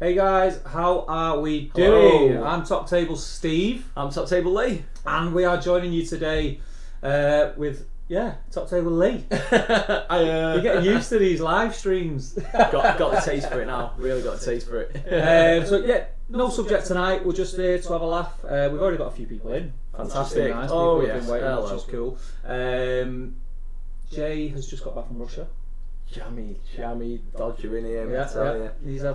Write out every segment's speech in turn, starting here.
Hey guys, how are we doing? Hello. I'm Top Table Steve, I'm Top Table Lee. and we are joining you today with Top Table Lee. You're getting used to these live streams. got the taste for it now. Really got the taste for it. No subject tonight. We're just here to have a laugh. We've already got a few people in. Fantastic. Which is nice. Oh, People have yes. been waiting, Hello. which is cool. Jay has just got back from Russia. Jammy dodger in here. I tell you.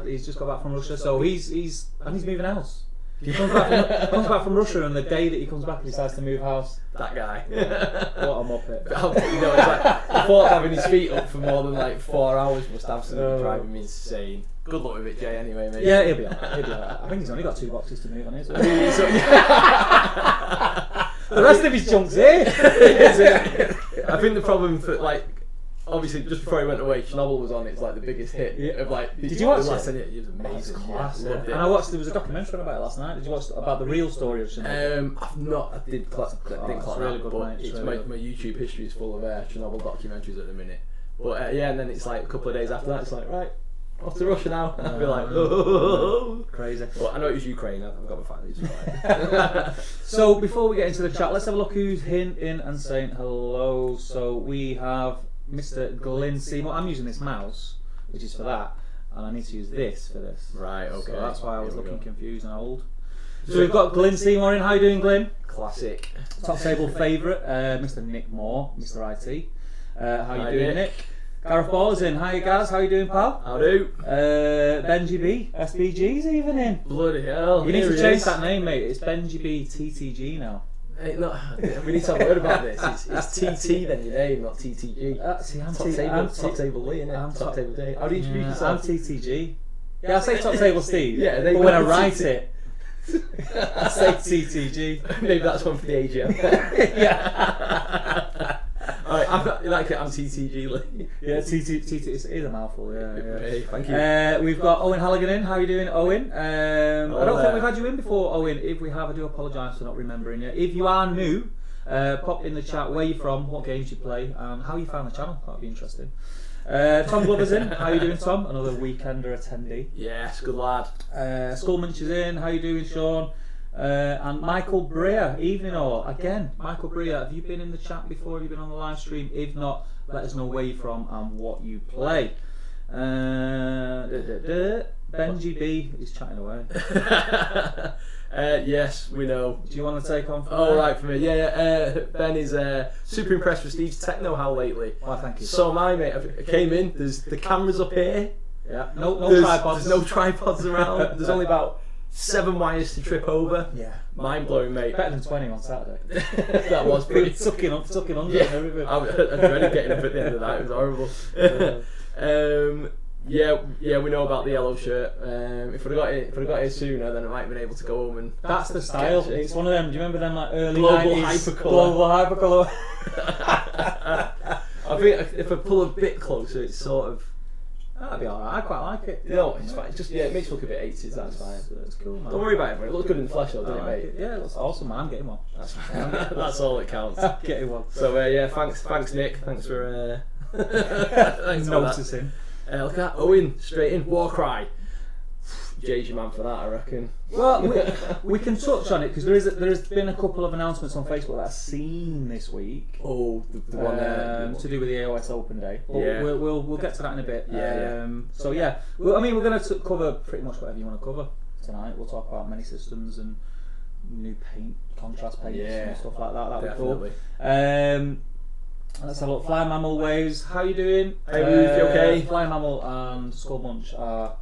He's just got back from Russia, so he's moving house. He comes back from Russia, and the day that he comes back, he decides to move house. That guy. What a muppet! You know, it's like the thought of having his feet up for more than like 4 hours must absolutely drive him insane. Good luck with it, Jay. Anyway, mate. Yeah, he'll be alright. I think he's only got 2 boxes to move on his. The rest of his junk's here. I think the problem for obviously just before he went away, Chernobyl was on. It's like the biggest hit of like. Did you watch it? it? It was amazing. Class. Loved it. And I watched. There was a documentary about it last night. Did you watch about the real story of Chernobyl? I've not. I didn't clock really that, good, but mate. It's it's really my YouTube history is full of Chernobyl documentaries at the minute. But and then it's like a couple of days after that, it's like right, off to Russia now, and I'd be like, oh, Crazy. But I know it was Ukraine. I've got my family. So before we get into the chat, let's have a look who's hinting and saying hello. So we have Mr. Glyn Seymour. I'm using this mouse, which is for that, and I need to use this for this. Right. Okay. So that's why I was Here we looking go. confused and old. So we've got Glyn Seymour in. How you doing, Glyn? Classic. Top table favourite, Mr. Nick Moore, Mr. IT. How you Hi, doing, Nick? Gareth Baller's in. Hi, guys. How you doing, pal? How do? Benji B, SBG's even in. Bloody hell! You need here to he change is. that name, mate. It's Benji B TTG now. Hey, no, we need to have a word about this. It's TT then your name, not TTG. See, I'm Top table Lee, innit? I'm Top table Lee. How do you introduce I'm yourself? TTG. Yeah, I say Top Table Steve. Yeah, but when I write TT. it, I say TTG. Maybe that's one for the AGM. Yeah. Alright, I'm TTG Lee. Yeah, TT. It is a mouthful. Yeah. Hey, thank you. We've got Owen Halligan in. How are you doing, Owen? I don't think there. we've had you in before, Owen. If we have, I do apologise for not remembering you. If you are new, pop in the chat where you're from, what games you play, and how you found the channel. That'd be interesting. Tom Glover's in. How you doing, Tom? Another weekender attendee. Yes, good lad. Skullmunch is in. How you doing, Sean? And Michael Breer, evening all. Again, Michael Breer, have you been in the chat before? Have you been on the live stream? If not, let us know where you're from and what you play. Benji B is chatting away. Yes, we know. Do you want to take on from Oh, there? right, for me. Yeah. Ben is super impressed with Steve's techno howl lately. Why, thank you. So am I, mate. I came in, there's the cameras up here. Yeah, no There's tripods. no tripods around. There's only about 7 wires to trip over. Yeah. Mind blowing, mate. Better than 20 on Saturday. That was pretty. Tucking under Yeah, and everything. I dreaded getting up at the end of that. It was horrible. Yeah, we know about the yellow shirt. If I'd got here sooner, then I might have been able to go home and. That's the style. Catch it. It's one of them. Do you remember them like early Global 90s hypercolour. Global hypercolour. I think if I pull a bit closer, it's sort of. That'd be alright. I quite like it. No, it's fine. It's just it makes it look a bit 80s. That's fine. That's cool, man. Don't worry about it. It looks good in the flesh, though, doesn't it, mate? Yeah, that's awesome, man. I'm getting one. That's fine. That's all that counts. I'm getting one. So thanks Nick. Thanks for thanks for that. Noticing. Look at that. Owen, straight in. Warcry. Jay's your man for that, I reckon. Well, we can touch on it because there's been a couple of announcements on Facebook that I've seen this week. Oh, the one To do with the AOS Open Day. But Yeah. we'll get to that in a bit. Yeah. So yeah, well, I mean, we're going to cover pretty much whatever you want to cover tonight. We'll talk about many systems and new paint, contrast paints and stuff like that. That'll Definitely. be cool. Let's have a look. Fly Mammal Waves, how you doing? Hey, Ruth, you okay? Fly Mammal and Skullmunch are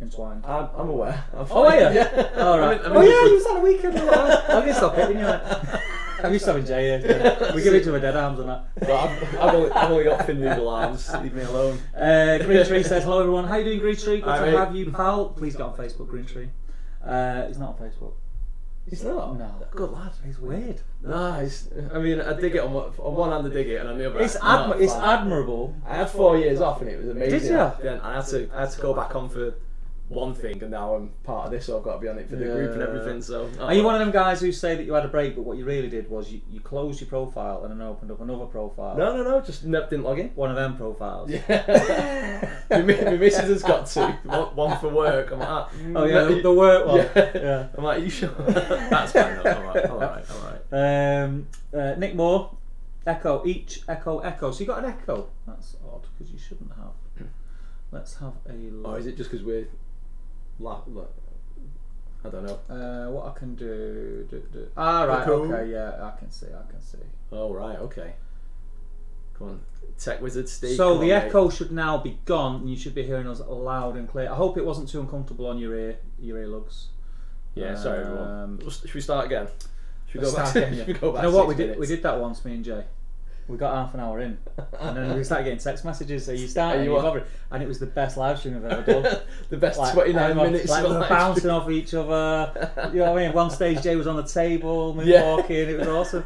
entwined. I'm aware. Oh, are you? Yeah. All right. I mean, Oh yeah, you was on a weekend. I'm going to stop hitting you. I'm used to having Jay here. We give each other dead arms and that. I've only got thin noodle arms. Leave me alone. Green Tree says, hello everyone. How you doing, Green Tree? Good Hi, to mate. have you, pal. Please get on Facebook, Green Tree. He's not on Facebook. He's not. No. Good lad. He's weird. Nice. I mean, I dig it on one hand. I dig it, and on the other. It's not it's fun. admirable. I had 4 years off, and it was amazing. Did ya? Then I had to go back on for one thing, and now I'm part of this, so I've got to be on it for the group and everything. So Are you one of them guys who say that you had a break, but what you really did was you closed your profile and then opened up another profile? No, just didn't log in. One of them profiles. Yeah. my missus has got two. One for work. I'm like, oh yeah, the work one. Yeah. I'm like, are you sure? That's fine. All right. Nick Moore, Echo, each Echo. So you got an Echo. That's odd because you shouldn't have. Let's have a look. Or is it just because we're I don't know. What I can do. Right. Echo. Okay. Yeah, I can see. Oh right. Okay. Come on, Tech Wizard Steve. So the echo should now be gone, and you should be hearing us loud and clear. I hope it wasn't too uncomfortable on your earlugs. Yeah. Sorry, everyone. Should we start again? Should we go back? Should we go back? You know what we did? We did that once, me and Jay. We got half an hour in, and then we started getting text messages. So you started, and it was the best live stream I've ever done. The best 29 minutes. Like we were bouncing off each other. You know what I mean? One stage Jay was on the table, moonwalking. It was awesome.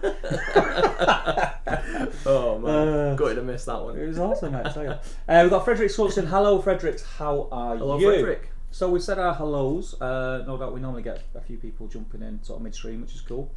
Oh man, gutted to miss that one. It was awesome, mate. I tell you. We've got Frederick Swilson. Hello, Frederick. How are you? Hello, Frederick. So we said our hellos. No doubt we normally get a few people jumping in sort of midstream, which is cool.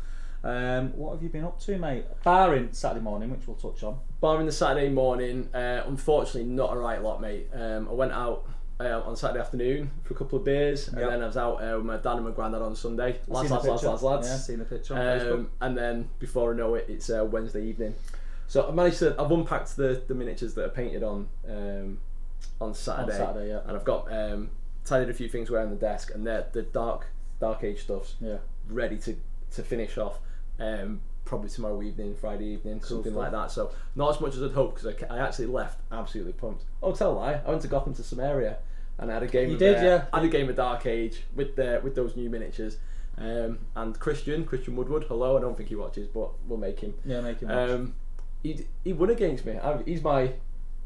What have you been up to, mate? Barring Saturday morning, which we'll touch on. Barring the Saturday morning, unfortunately not a right lot, mate. I went out on Saturday afternoon for a couple of beers, and then I was out with my dad and my granddad on Sunday. Lads. Yeah, seen the picture on Facebook. And then before I know it, it's Wednesday evening. So I've unpacked the miniatures that are painted on Saturday. Yeah. And I've got tidied a few things away on the desk, and they're the dark age stuff's ready to finish off. Probably tomorrow evening, Friday evening, something like that. So not as much as I'd hoped, because I actually left absolutely pumped. Oh, tell a lie, I went to Gotham to Samaria and I had a game. You did, yeah. I had a game of Dark Age with those new miniatures. And Christian Woodward, hello. I don't think he watches, but we'll make him. Yeah, make him watch. He won against me.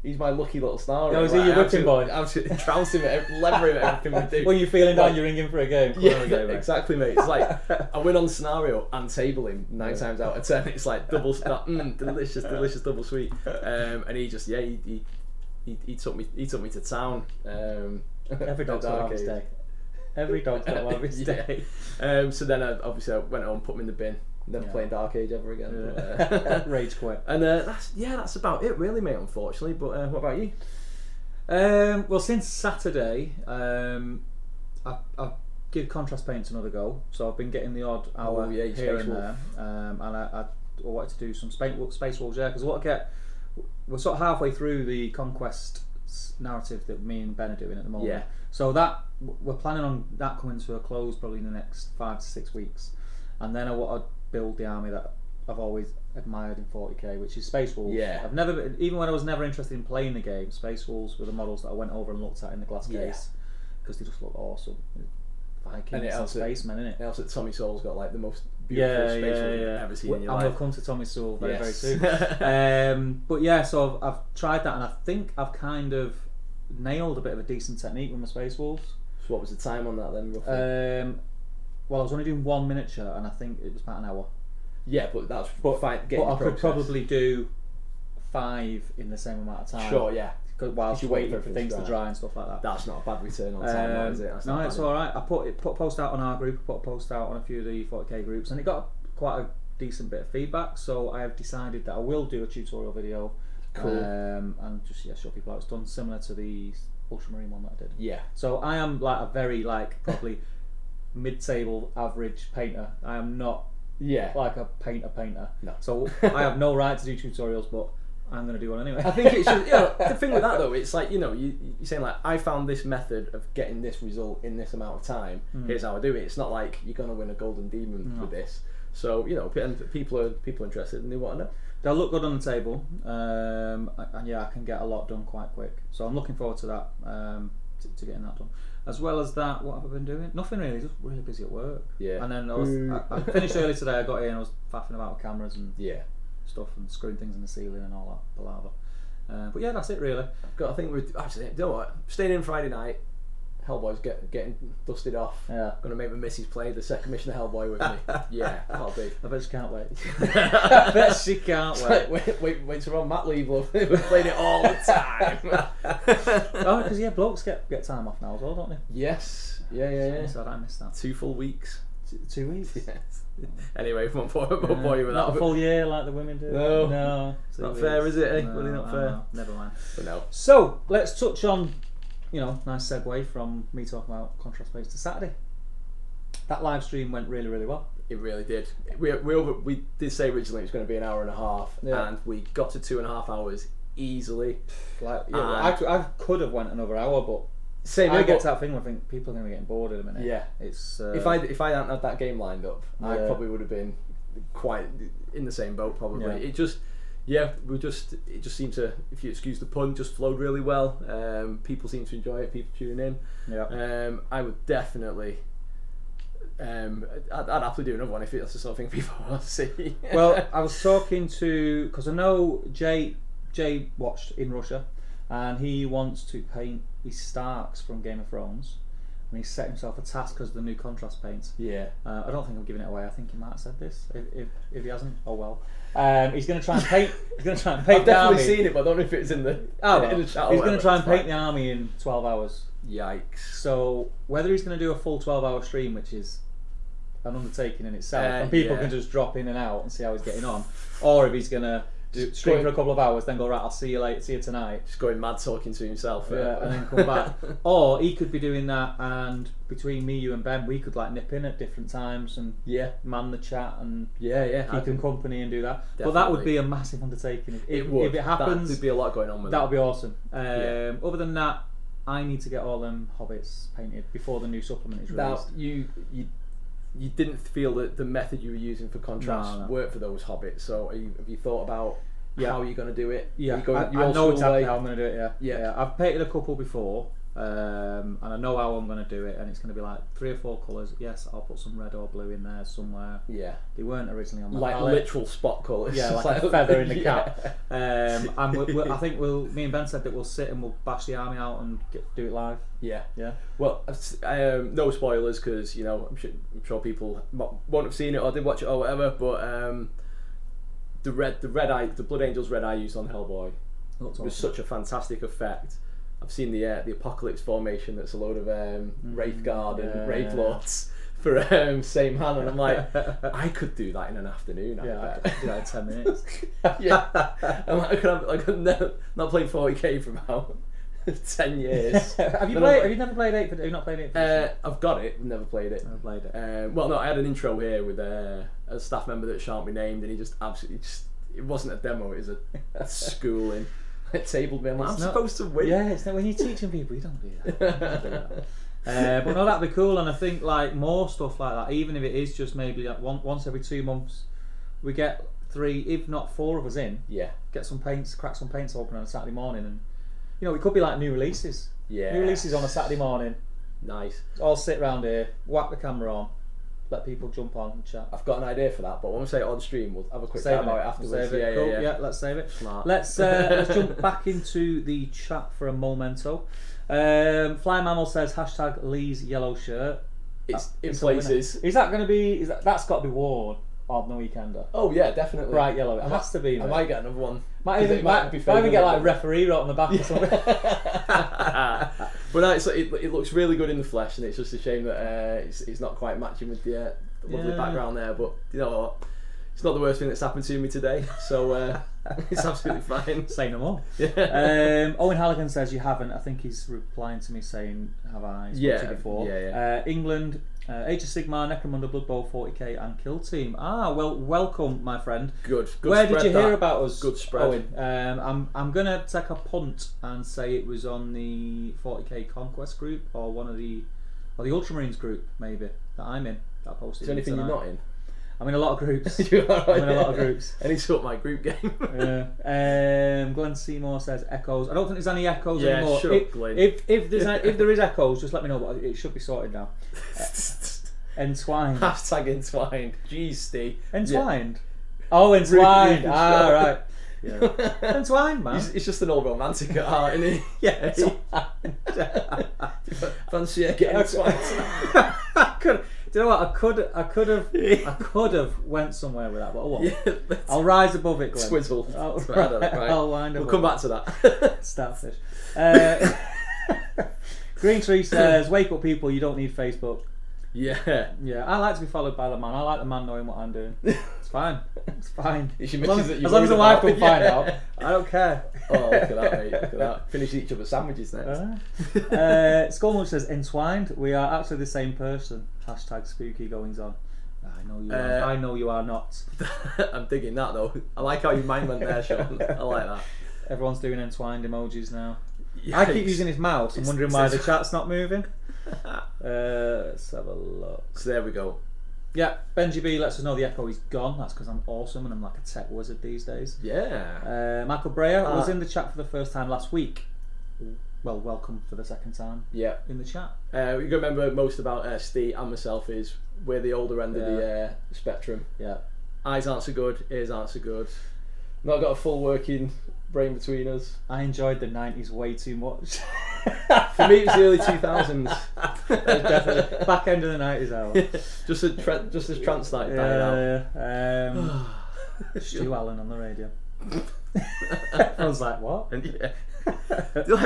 He's my lucky little star. Oh, is he your whipping boy? Absolutely trounced him, lever him at everything we do. When you're feeling down, you ring him for a game. Yeah, exactly, mate. It's like I win on scenario and table him 9 times out of 10. It's like double delicious double sweet. And he just he took me to town. Every dog's got to have his day. Every dog's got to have his day. So then I went home, put him in the bin. Never playing Dark Age ever again. Yeah. Rage quit. And that's about it, really, mate. Unfortunately, but what about you? Well, since Saturday, I've give contrast paints another go. So I've been getting the odd hour here and there, and I wanted to do some Space Wolves, because we're sort of halfway through the Conquest narrative that me and Ben are doing at the moment. Yeah. So that we're planning on that coming to a close probably in the next 5 to 6 weeks, and then I want to build the army that I've always admired in 40k, which is Space Wolves. Yeah. I've never, even when I was never interested in playing the game, Space Wolves were the models that I went over and looked at in the glass case because they just look awesome. Vikings and spacemen, innit? It helps that Tommy Soul's got like the most beautiful space wolf you've ever seen in your life. We'll come to Tommy Soul very soon. But yeah, so I've tried that, and I think I've kind of nailed a bit of a decent technique with my Space Wolves. So what was the time on that then, roughly? Well, I was only doing one miniature, and I think it was about an hour. Yeah, but that's fine. But I could probably do 5 in the same amount of time. Sure, yeah. Whilst you're waiting for things to dry and stuff like that. That's not a bad return on time, is it? No, it's alright. I put a post out on our group, I put a post out on a few of the 40k groups, and it got quite a decent bit of feedback, so I have decided that I will do a tutorial video. Cool. And just show people how it's done, similar to the Ultramarine one that I did. Yeah. So I am like a very probably mid-table average painter. I am not like a painter. No. So I have no right to do tutorials, but I'm going to do one anyway. I think it's just, the thing with that though, it's like, you're saying like, I found this method of getting this result in this amount of time, here's how I do it. It's not like you're going to win a golden demon with this. So, people are interested and they want to know. They'll look good on the table, and I can get a lot done quite quick. So I'm looking forward to that, to getting that done. As well as that, what have I been doing? Nothing really, just really busy at work. Yeah. And then I finished early today, I got here and I was faffing about with cameras and stuff and screwing things in the ceiling and all that palaver. But yeah, that's it really. I think we're actually, you know what? Staying in Friday night, Hellboy's getting dusted off. Yeah. Gonna make my missus play the second mission of Hellboy with me. Yeah, that'll be. I bet she can't wait. I bet she can't wait. Wait till we're on mat leave, love. We're playing it all the time. Oh, because blokes get time off now as well, don't they? Yes. Yeah. So I missed that. 2 full weeks. 2 weeks. Yes. Anyway, won't bore you with Not that. a full year like the women do. No. Not fair, is it? Eh? No, Really not fair. no, never mind. But no. So let's touch on, nice segue from me talking about Contrast Paints to Saturday. That live stream went really, really well. It really did. We did say originally it was going to be an hour and a half, and we got to 2.5 hours easily. I could have went another hour, but same. I get to that thing where I think people are going to be getting bored in a minute. Yeah, it's if I hadn't had that game lined up, I probably would have been quite in the same boat. Probably it just seemed to, if you excuse the pun, just flowed really well. People seem to enjoy it. People tuning in. Yeah. I would definitely. I'd happily do another one if it's the sort of thing people want to see. Well, I was talking to, because I know Jay watched in Russia, and he wants to paint his Starks from Game of Thrones, and he set himself a task because of the new contrast paints. Yeah. I don't think I'm giving it away. I think he might have said this. If he hasn't, oh well. He's going to try and paint. He's going to try and paint. I've definitely seen it, but I don't know if it's in the. In the chat. He's going to try and paint the army in 12 hours. Yikes. So whether he's going to do a full 12-hour stream, which is an undertaking in itself, and people can just drop in and out and see how he's getting on, or if he's going to stream for a couple of hours, then go, right, I'll see you later, see you tonight. Just going mad talking to himself. Yeah, and then come back. Or he could be doing that, and between me, you and Ben, we could nip in at different times and man the chat and keep him company and do that. Definitely. But that would be a massive undertaking. If it happens, there'd be a lot going on with that. That would be awesome. Other than that, I need to get all them hobbits painted before the new supplement is released. Now, you didn't feel that the method you were using for contrast worked for those hobbits, so have you thought about how you're going to do it? Yeah, I know exactly how I'm going to do it, yeah. I've painted a couple before, and I know how I'm going to do it, and it's going to be like 3 or 4 colours. Yes, I'll put some red or blue in there somewhere. Yeah. They weren't originally on my palette. Literal spot colours. Yeah, like a feather in the cap. I think me and Ben said that we'll sit and we'll bash the army out and do it live. Yeah. Well, no spoilers, because I'm sure people won't have seen it or did watch it or whatever. But the Blood Angel's red eye used on Hellboy was such a fantastic effect. I've seen the Apocalypse formation that's a load of Wraith Guard and Wraith Lords for same hand, and I'm like, I could do that in an afternoon. I could do that in 10 minutes. I'm like, I've not played 40k for about 10 years. Have you never played 8? Have you not played 8? I've got it. Never played it. Never played it. Well, no, I had an intro here with a staff member that shan't be named, and he just absolutely it wasn't a demo. It was a schooling. It tabled me. I'm supposed to win. Yeah, it's not when you're teaching people. You don't do that. But no, that'd be cool, and I think more stuff like that. Even if it is just maybe once every 2 months, we get 3, if not 4 of us in. Yeah. Get some paints, crack some paints open on a Saturday morning, and it could be like new releases. Yeah. New releases on a Saturday morning. Nice. All sit round here, whack the camera on, let people jump on and chat. I've got an idea for that, but when we say it on stream, we'll have a quick chat about it afterwards. Yeah, let's save it. Smart. Let's jump back into the chat for a momento. Fly Mammal says # Lee's yellow shirt. It's in places. Is that going to be? That's got to be worn on the weekender. Oh yeah, definitely. Bright yellow. It has to be. I might get another one. Might even get referee wrote on the back or something. But no, it looks really good in the flesh, and it's just a shame that it's not quite matching with the lovely background there. But you know what? It's not the worst thing that's happened to me today, so it's absolutely fine. Say no more. Owen Halligan says you haven't. I think he's replying to me saying, have I spoken to you before? England, Age of Sigmar, Necromunda, Blood Bowl, 40k and Kill Team. Well, welcome my friend. Good Where did you hear about us? Good spread. Owen? I'm going to take a punt and say it was on the 40k Conquest group or or the Ultramarines group maybe that I'm in. That I posted. Is there anything you're not in? I'm in a lot of groups. I'm in a lot of groups. Any sort of my group game. Glenn Seymour says echoes. I don't think there's any echoes anymore. Shut up, Glenn. If there is echoes, just let me know. But it should be sorted now. Entwined. # entwined. Jeez, Steve. Entwined. Oh, entwined. Right. Yeah. Entwined, man. He's just an old romantic at heart, isn't he? Yeah. Fancy getting entwined. Do you know what? I could have went somewhere with that, but oh well. I'll rise above it, Glenn. Swizzle. Right. I'll wind We'll above come back to that. Starfish. Green Tree says, "Wake up, people! You don't need Facebook." Yeah. Yeah, I like to be followed by the man. I like the man knowing what I'm doing. It's fine. It's fine. It's As long as the wife don't find out, I don't care. Oh, look at that, mate. Look at that. Finish each other's sandwiches next. Skullmunch says, "Entwined. We are actually the same person." Hashtag spooky goings on. I know you are. I know you are not. I'm digging that though. I like how your mind went there, Sean. I like that. Everyone's doing entwined emojis now. Yikes. I keep using his mouse. I'm wondering why the chat's not moving. Let's have a look. So there we go. Yeah, Benji B lets us know the echo is gone. That's because I'm awesome and I'm like a tech wizard these days. Yeah. Michael Breyer was in the chat for the first time last week. Well, welcome for the second time. Yeah. In the chat. You can remember most about Steve and myself is we're the older end of the spectrum. Yeah. Eyes aren't so good, ears aren't so good. Not got a full working brain between us. I enjoyed the 90s way too much. For me, it was the early 2000s. Definitely back end of the 90s hour. just as trance started dying out. Stu Allen on the radio. I was like, what? And I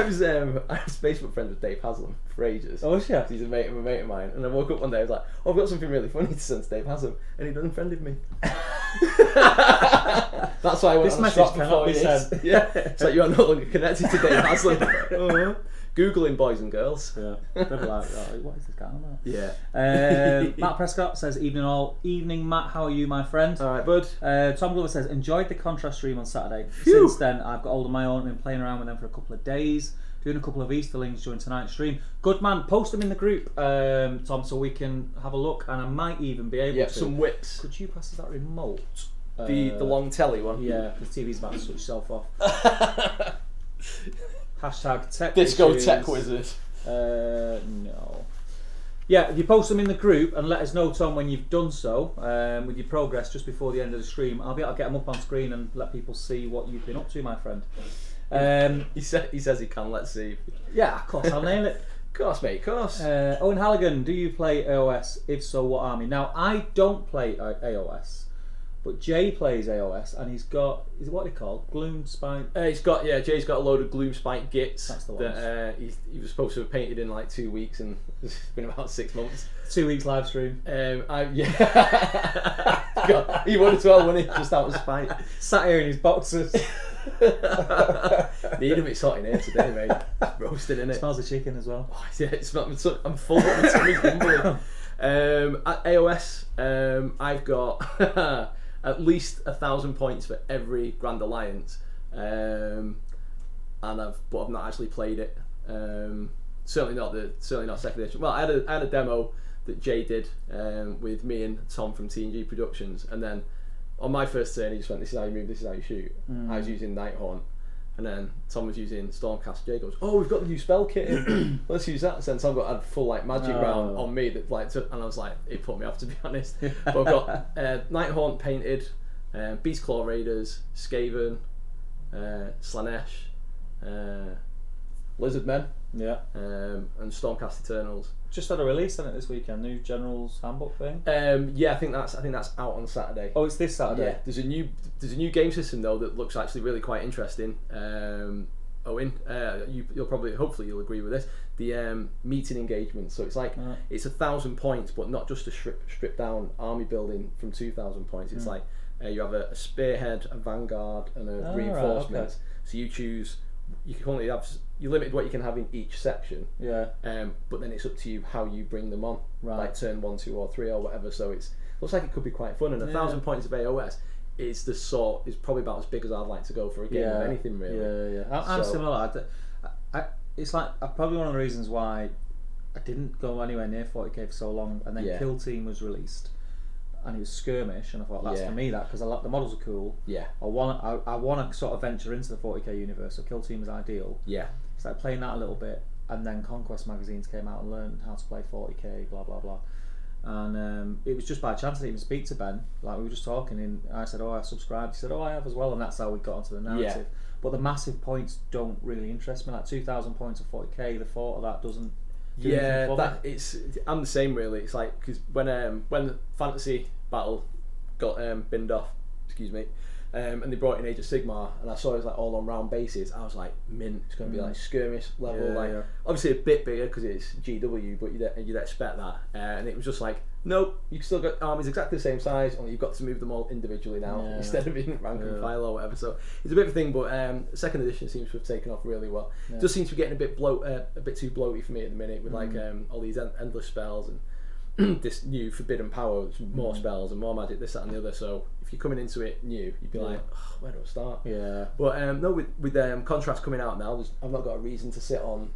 was Facebook friends with Dave Haslam for ages. Oh, yeah. He's a mate of mine, and I woke up one day. I was like, "Oh, I've got something really funny to send to Dave Haslam," and he unfriended me. That's why I went this on a message shot for cannot 4 be years. sent. Yeah, it's like you are no longer connected to Dave Haslam. Googling boys and girls. Yeah, they'll be like, oh, what is this guy on about? Yeah. Matt Prescott says, evening Matt, how are you, my friend? All right, bud. Tom Glover says, enjoyed the Contrast stream on Saturday. Phew. Since then, I've got hold of my own and been playing around with them for a couple of days, doing a couple of Easterlings during tonight's stream. Good man, post them in the group, Tom, so we can have a look, and I might even be able to. Some whips. Could you pass us that remote? The long telly one. Yeah, the TV's about to switch itself off. Hashtag tech Disco issues. tech wizard. No. Yeah, if you post them in the group and let us know, Tom, when you've done so, with your progress just before the end of the stream, I'll be able to get them up on screen and let people see what you've been up to, my friend. He says he can. Let's see. Yeah, of course, I'll nail it. Of course, mate. Of course. Owen Halligan, do you play AOS? If so, what army? Now, I don't play AOS, but Jay plays AOS, and he's got, is it what they call Gloom Spike? Jay's got a load of Gloom Spike gits. That's the that he was supposed to have painted in like 2 weeks, and it's been about 6 months. 2 weeks live stream. God, he would as well, wouldn't he? Just out of spite. Sat here in his boxers. Need a bit hot in here today, mate. It's roasting, innit? Smells of chicken as well. Oh, yeah, I'm full, but my tummy's rumbling. At AOS, I've got at least 1,000 points for every Grand Alliance, but I've not actually played it. Certainly not second edition. Well, I had a demo that Jay did with me and Tom from TNG Productions, and then on my first turn he just went, "This is how you move, this is how you shoot." I was using Nighthorn, and then Tom was using Stormcast. Jay goes, "Oh, we've got the new spell kit in. Let's use that." So then Tom got a full like magic round on me that and I was like, it put me off, to be honest. But I've got Nighthorn painted, Beast Claw Raiders, Skaven, Slanesh, Lizardmen, and Stormcast Eternals. Just had a release on it this weekend, new General's Handbook thing. I think that's out on Saturday. Oh, it's this Saturday. Yeah, there's a new game system though that looks actually really quite interesting. Owen, hopefully you'll agree with this. The meeting engagement. So it's like it's 1,000 points, but not just a stripped down army building from 2,000 points. It's like you have a spearhead, a vanguard, and a reinforcement. Right, okay. So you choose. You can only have. You're limited what you can have in each section. Yeah. But then it's up to you how you bring them on. Right. Like turn 1, 2, or 3 or whatever. So looks like it could be quite fun. And 1,000 points of AOS is probably about as big as I'd like to go for a game of anything really. Yeah. I'm similar. It's like probably one of the reasons why I didn't go anywhere near 40k for so long, and then Kill Team was released. And it was skirmish, and I thought that's for me because the models are cool. Yeah. I want to sort of venture into the 40k universe. So Kill Team is ideal. Yeah. It's like playing that a little bit, and then Conquest magazines came out and learned how to play 40k. Blah blah blah. And it was just by chance I didn't even speak to Ben. Like, we were just talking, and I said, "Oh, I subscribed." He said, "Oh, I have as well," and that's how we got onto the narrative. But the massive points don't really interest me. Like 2,000 points of 40k, the thought of that doesn't. Do anything for me. I'm the same really. It's like because when the fantasy battle got binned off, excuse me. And they brought in Age of Sigmar, and I saw it was like all on round bases. I was like, mint. It's going to be like skirmish level, obviously a bit bigger because it's GW, but you'd expect that. And it was just like, nope, you still got armies exactly the same size, only you've got to move them all individually now instead of in rank and file or whatever. So it's a bit of a thing, but second edition seems to have taken off really well. It does seem to be getting a bit too bloaty for me at the minute with like all these endless spells and this new forbidden power, more spells and more magic, this, that and the other. So if you're coming into it new, you'd be like, oh, where do I start? Yeah. But no, with Contrast coming out now, I've not got a reason to sit on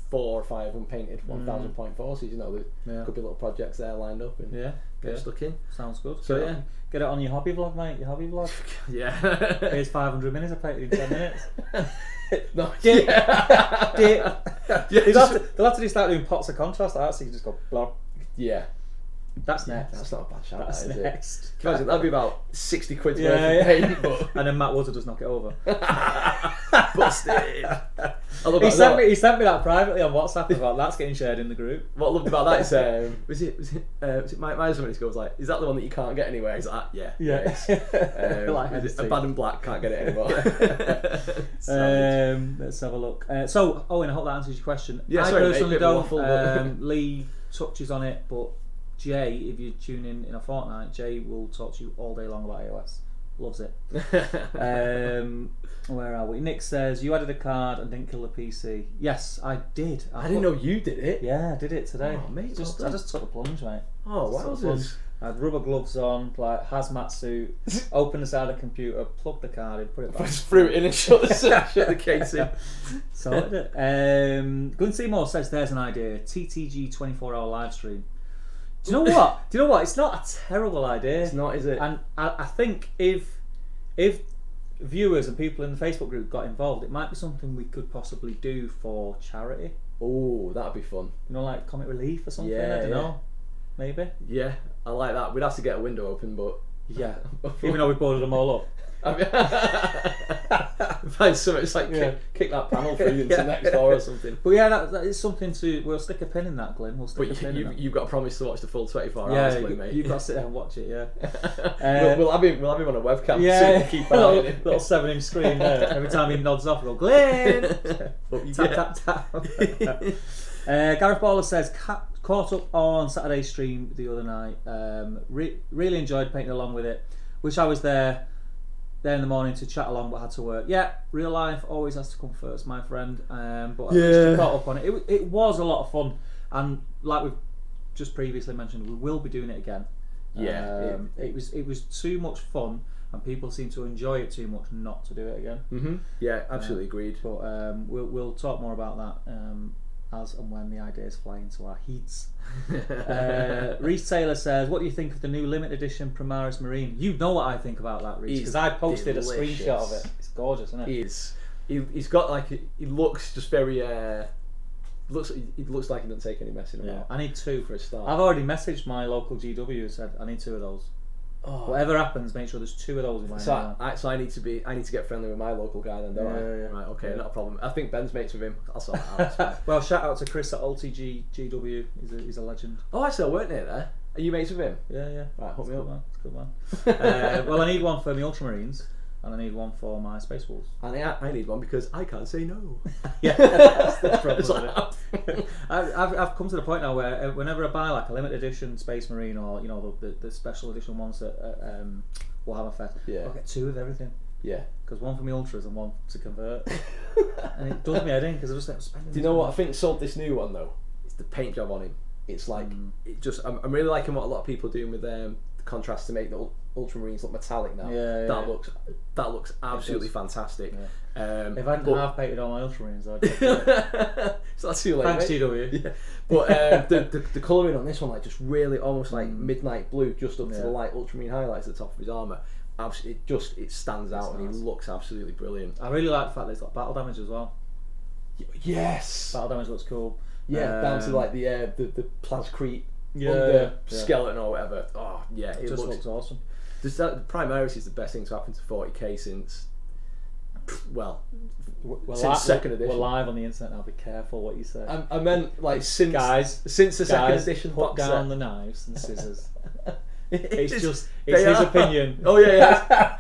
4 or 5 unpainted 1,000 point forces. You know, there could be little projects there lined up and get stuck in. Sounds good. So get it on your hobby vlog, mate. Your hobby vlog. Here's 500 minutes. I played it in 10 minutes. No. They'll have to start doing pots of Contrast like that, so you can just go blah. Yeah. That's next. That's not a bad shout. That's next. Imagine that'd be about 60 quid worth of paint, but and then Matt Woods will just knock it over. Busted. He sent me that privately on WhatsApp about that's getting shared in the group. What I loved about that is was it Mike Myers when he goes like, is that the one that you can't get anywhere? He's like, yeah. Like a bad and black can't get it anymore. Let's have a look. So Owen, I hope that answers your question. Yeah, I sorry, personally mate, don't. Lee touches on it, but Jay, if you tune in a fortnight, Jay will talk to you all day long about AOS. Loves it. Where are we? Nick says, you added a card and didn't kill the PC. Yes, I did. I didn't know you did it. Yeah, I did it today. Oh, mate, I just took the plunge, mate. Oh, wow. I had rubber gloves on, like hazmat suit, opened the side of the computer, plugged the card in, put it back. Just threw it in and shut the case in. Sorted it. Gun Seymour says, there's an idea. TTG 24-hour live stream. Do you know what? It's not a terrible idea. It's not, is it? And I think if viewers and people in the Facebook group got involved, it might be something we could possibly do for charity. Oh, that'd be fun. You know, like Comic Relief or something. Yeah, I don't know. Maybe. Yeah, I like that. We'd have to get a window open, but yeah, even though we boarded them all up. Find something. It's like kick that panel through into next door or something. But yeah, that is something to. We'll stick a pin in that, Glenn. We'll stick a pin in that. You've got to promise to watch the full 24 hours, Glenn, mate. You've got to sit there and watch it. Yeah. We'll have him on a webcam. Yeah. So keep an eye on him. Little 7-inch screen there. Every time he nods off, we go Glenn. Tap tap tap. Gareth Baller says, caught up on Saturday's stream the other night. Really enjoyed painting along with it. Wish I was there in the morning to chat along, but had to work. Yeah, real life always has to come first, my friend. But I caught up on it. It was a lot of fun, and like we've just previously mentioned, we will be doing it again. Yeah, it was too much fun, and people seem to enjoy it too much not to do it again. Mm-hmm. Yeah, absolutely agreed. But we'll talk more about that as and when the ideas fly into our heads. Reese Taylor says, what do you think of the new limited edition Primaris Marine? You know what I think about that, Reese, because I posted delicious. A screenshot of it. It's gorgeous, isn't it? He's got like, he looks just very it looks like he doesn't take any messing about. I need 2 for a start. I've already messaged my local GW and said I need 2 of those. Whatever happens, make sure there's 2 of those in my hand. So I need to get friendly with my local guy then, don't I? Yeah. Right, okay, not a problem. I think Ben's mates with him. I'll sort that out. Well, shout out to Chris at Ulti GW. He's a legend. Oh, actually, I weren't near there. Are you mates with him? Yeah. Right, hook me up. It's a good man. Well, I need one for my Ultramarines, and I need one for my Space Wolves. And I need one because I can't say no. Yeah, that's the problem. I've come to the point now where whenever I buy like a limited edition Space Marine or the special edition ones at Warhammer Fest, I'll get 2 of everything. Yeah, because one for my ultras and one to convert, and it does me head in because I just like spending. Do you know what I think sold this new one though? It's the paint job on him. It's like it just. I'm really liking what a lot of people are doing with the contrast to make the Ultramarines look metallic now. That looks absolutely fantastic. Yeah. If I hadn't half painted all my Ultramarines, I'd it's not too late. Thanks, GW. Yeah. But the colouring on this one, like just really almost like midnight blue, just up to the light Ultramarine highlights at the top of his armour. It stands out and he looks absolutely brilliant. I really like the fact that it's got battle damage as well. Yes. Battle damage looks cool. Yeah, down to like the Plascrete skeleton or whatever. Oh yeah, it just looks awesome. Primaris is the best thing to happen to 40k since We're since second edition. We're live on the internet now. Be careful what you say. I meant like since the second edition. Put box down set. the knives and scissors. It's his are. opinion. Oh yeah.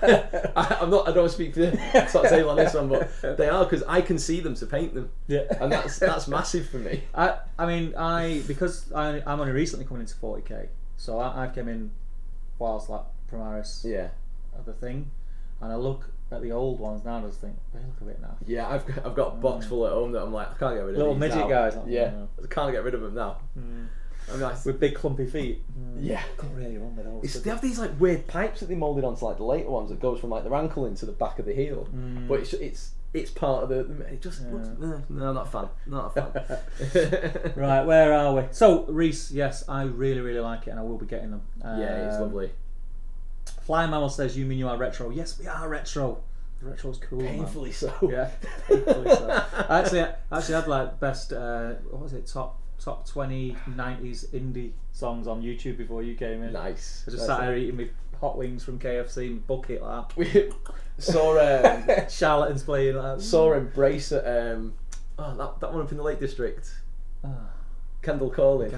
I don't speak for Tale on this one, but they are, because I can see them to paint them. Yeah, and that's massive for me. Because I'm only recently coming into 40k, so I came in whilst like Primaris the thing, and I look at the old ones now and I just think they look a bit now. Yeah, I've got a box full at home that I'm like, I can't get rid of little these midget now. guys. I can't get rid of them now. I mean, with big clumpy feet. Yeah, can't really run with those. They have these like weird pipes that they moulded onto like the later ones that goes from like their ankle into the back of the heel, but it's part of the. It just looks, no, not a fan. Right, where are we? So Reese, yes, I really really like it, and I will be getting them. Yeah, it's lovely. Flying Mammal says, "You mean you are retro?" Yes, we are retro. The retro's cool. Painfully so. Yeah, painfully so. I actually had like best. What was it? Top 20 90s indie songs on YouTube before you came in. Nice. I just sat there eating my hot wings from KFC and bucket like that. We saw Charlatans playing like that. Saw Embrace at that one up in the Lake District. Kendall Calling,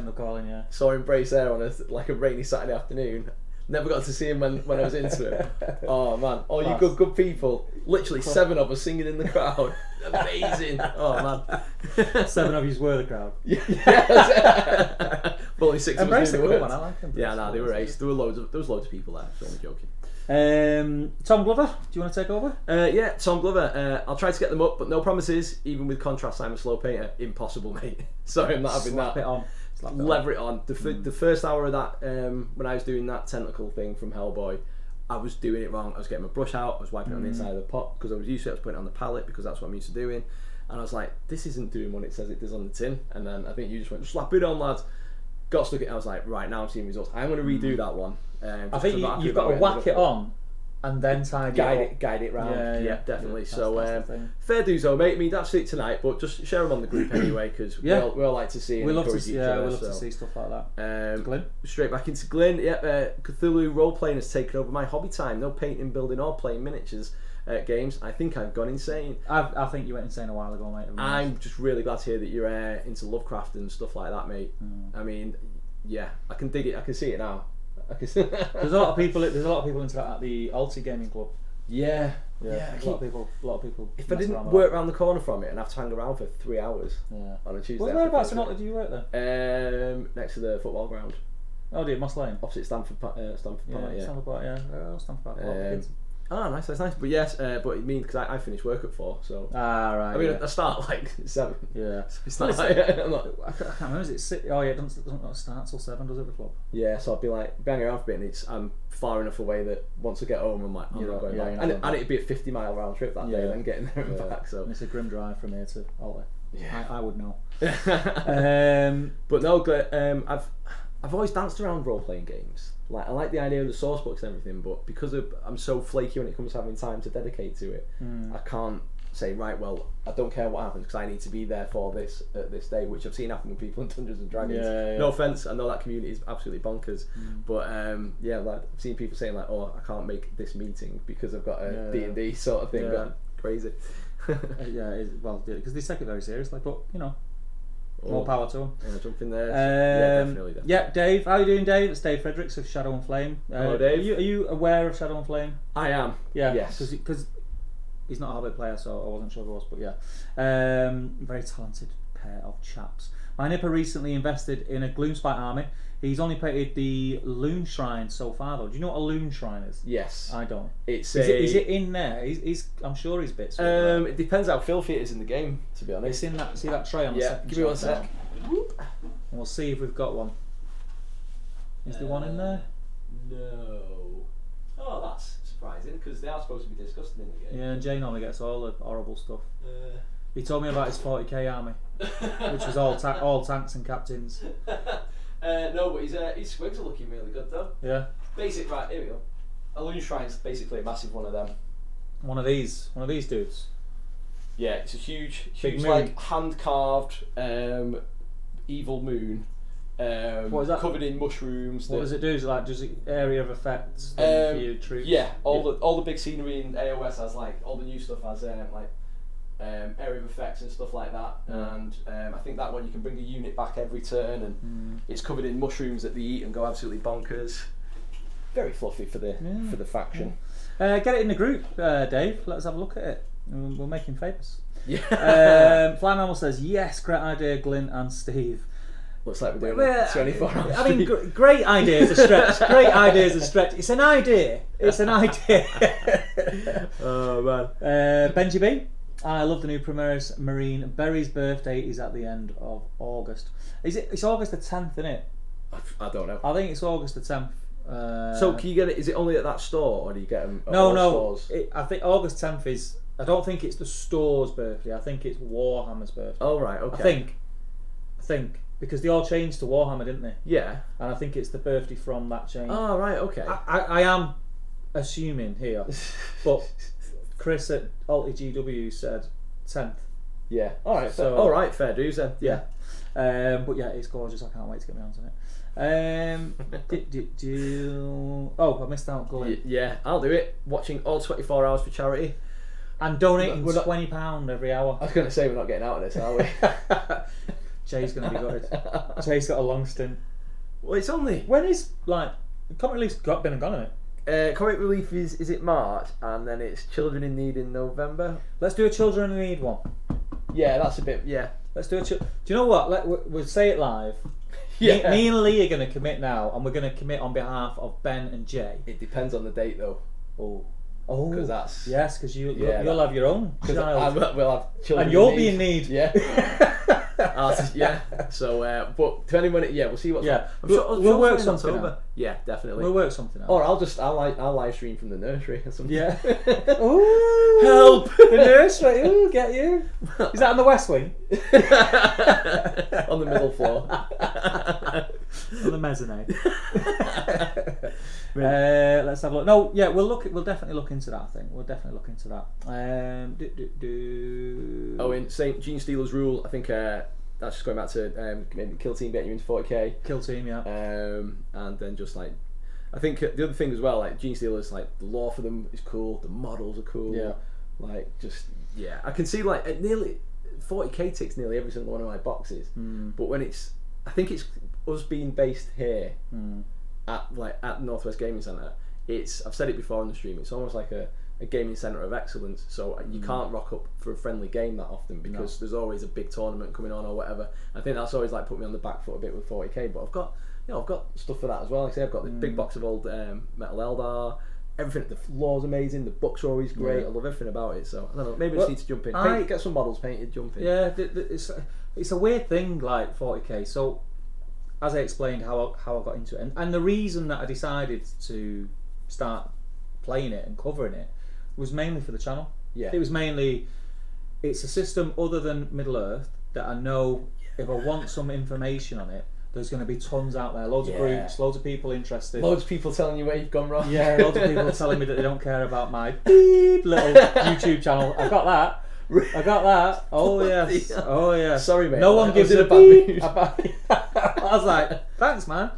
yeah. Saw Embrace there on a rainy Saturday afternoon. Never got to see him when I was into it. Oh man, all you good people. Literally 7 of us singing in the crowd. Amazing. Oh man. 7 of you were the crowd. Yeah. But only 6 of us knew the words. I like them. Yeah, no, they were ace. There was loads of people there, so I'm joking. Tom Glover, do you want to take over? Yeah, Tom Glover. I'll try to get them up, but no promises. Even with contrast, I'm a slow painter. Impossible, mate. Sorry, I'm not having that. Slap it on. Lever it on. The first hour of that, when I was doing that tentacle thing from Hellboy, I was doing it wrong. I was getting my brush out, I was wiping it on the inside of the pot because I was used to it. I was putting it on the palette because that's what I'm used to doing. And I was like, this isn't doing what it says it does on the tin. And then I think you just went, slap it on, lads. Got stuck it. I was like, right, now I'm seeing results. I'm going to redo that one. I think you've got to whack it on and then guide it round. Yeah, definitely. So fair dues though, mate. I mean, that's it tonight, but just share them on the group anyway, because we all like to see. We love to see. Yeah, we love to see stuff like that. Glenn. Straight back into Glenn. Yeah, Cthulhu role playing has taken over my hobby time. No painting, building, or playing miniatures games. I think I've gone insane. I think you went insane a while ago, mate. I'm just really glad to hear that you're into Lovecraft and stuff like that, mate. I mean, yeah, I can dig it. I can see it now. There's a lot of people into that at the Alti Gaming Club. Yeah. A lot of people. If I didn't work around the corner from it and have to hang around for 3 hours on a Tuesday. Whereabouts in Alti do you work there? Next to the football ground. Oh dear, Moss Lane. Opposite Stamford Park. Stamford Park. Stamford Park. Oh, nice, that's nice. But yes, but it means because I finish work at 4, so. Right. I mean, I start like 7. Yeah. It's not like I'm not. I can't remember. Is it 6? Oh yeah, it doesn't start till 7, does it? The club. Yeah, so I'd be like banging around for a bit, and I'm far enough away that once I get home, I'm like, I'm not going back. And it'd be a 50-mile round trip that day, and then getting there and back. So. And it's a grim drive from here to Alti. Yeah, I would know. But no, I've always danced around role-playing games. Like, I like the idea of the source books and everything, but because I'm so flaky when it comes to having time to dedicate to it, I can't say, right, well, I don't care what happens because I need to be there for this at this day, which I've seen happen with people in Dungeons and Dragons. No offense, I know that community is absolutely bonkers, but like I've seen people saying like, oh, I can't make this meeting because I've got a D&D sort of thing. Crazy. Because they take it very seriously, but you know. More power to them. Jump in there. Definitely. Yeah, Dave. How are you doing, Dave? It's Dave Fredericks of Shadow and Flame. Hello, Dave. Are you aware of Shadow and Flame? I am. Yeah. Yes. Because he's not a Hobbit player, so I wasn't sure who it was, but yeah. Very talented pair of chaps. My nipper recently invested in a Gloomspite army. He's only painted the Loon Shrine so far, though. Do you know what a Loon Shrine is? Yes. I don't. Is it in there? I'm sure he's bits. It depends how filthy it is in the game, to be honest. It's in that. See that tray on the second. Give me one sec. And we'll see if we've got one. Is there one in there? No. Oh, that's surprising because they are supposed to be disgusting in the game. Yeah, and Jay normally gets all the horrible stuff. He told me about his 40k army, which was all tanks and captains. No, but his squigs are looking really good though. Yeah. Basic, right, here we go. A Loon Shrine's basically a massive one of them. One of these dudes. Yeah, it's a huge moon. like hand carved evil moon What is that? Covered in mushrooms. What does it do? Is it like, does it area of effects for your troops? Yeah, all the big scenery in AOS has like all the new stuff has area of effects and stuff like that. And I think that one you can bring a unit back every turn, and it's covered in mushrooms that they eat and go absolutely bonkers. Very fluffy for the faction. Get it in the group, Dave. Let's have a look at it. We'll make him famous. Yeah. Fly Mammal says yes, great idea, Glyn and Steve. Looks like we're doing a 24 hours. I mean, great ideas are stretch. Great ideas are stretch. It's an idea. It's an idea. Oh man. Benji B. I love the new Primaris Marine. Berry's birthday is at the end of August. It's August the 10th, isn't it? I don't know. I think it's August the 10th. So can you get it? Is it only at that store, or do you get them at No. stores? I think August 10th is. I don't think it's the store's birthday. I think it's Warhammer's birthday. Oh right, okay. I think because they all changed to Warhammer, didn't they? Yeah. And I think it's the birthday from that change. Oh right, okay. I am assuming here, but Chris at Alti GW said 10th. Yeah. All right. So all right, fair dues then. Yeah. But yeah, it's gorgeous. I can't wait to get my hands on it. Oh, I missed out going. Yeah, I'll do it. Watching all 24 hours for charity. And donating £20 every hour. I was going to say we're not getting out of this, are we? Jay's going to be gutted. Jay's got a long stint. Well, it's only... When is, like, Comic Relief's been and gone, isn't it? Comic Relief is it March, and then it's Children in Need in November. Let's do a Children in Need one. Yeah, that's a bit, yeah. Let's do do you know what? We'll say it live. Yeah. Me and Lee are going to commit now, and we're going to commit on behalf of Ben and Jay. It depends on the date, though. Oh, because that's... Yes, because you'll have your own child. We'll have children and you'll be in need. Yeah. Yeah. So, but depending when we'll see what's... Yeah. We'll work something out. Yeah, definitely. We'll work something out. Or I'll live stream from the nursery or something. Yeah. Ooh, help! The nursery. Ooh, get you. Is that on the West Wing? On the middle floor. On the mezzanine. Let's have a look. No, yeah, we'll definitely look into that. I think we'll definitely look into that. Oh, in St. Gene Stealer's rule, I think that's just going back to maybe Kill Team getting you into 40k. Kill Team, yeah. And then just like, I think the other thing as well, like Gene Stealers, like the lore for them is cool, the models are cool. Yeah. Like I can see like nearly 40k ticks nearly every single one of my boxes. But when I think it's us being based here at Northwest Gaming Centre. I've said it before on the stream. It's almost like a gaming centre of excellence. So you can't rock up for a friendly game that often because there's always a big tournament coming on or whatever. I think that's always like put me on the back foot a bit with 40k. But I've got stuff for that as well. Like I say, I've got the big box of old Metal Eldar. Everything, the lore's amazing. The books are always great. I love everything about it. So I don't know. Maybe I just need to jump in. Get some models painted. Jump in. Yeah, it's a weird thing like 40k. So as I explained how I got into it, and the reason that I decided to start playing it and covering it was mainly for the channel. Yeah. It was mainly, it's a system other than Middle Earth that I know if I want some information on it, there's going to be tons out there, loads of groups, loads of people interested. Loads of people telling you where you've gone wrong. Yeah, loads of people telling me that they don't care about my beep little YouTube channel. I got that. Oh yes. Oh yes. Sorry, mate. No one gives it a beep. I was like, thanks, man.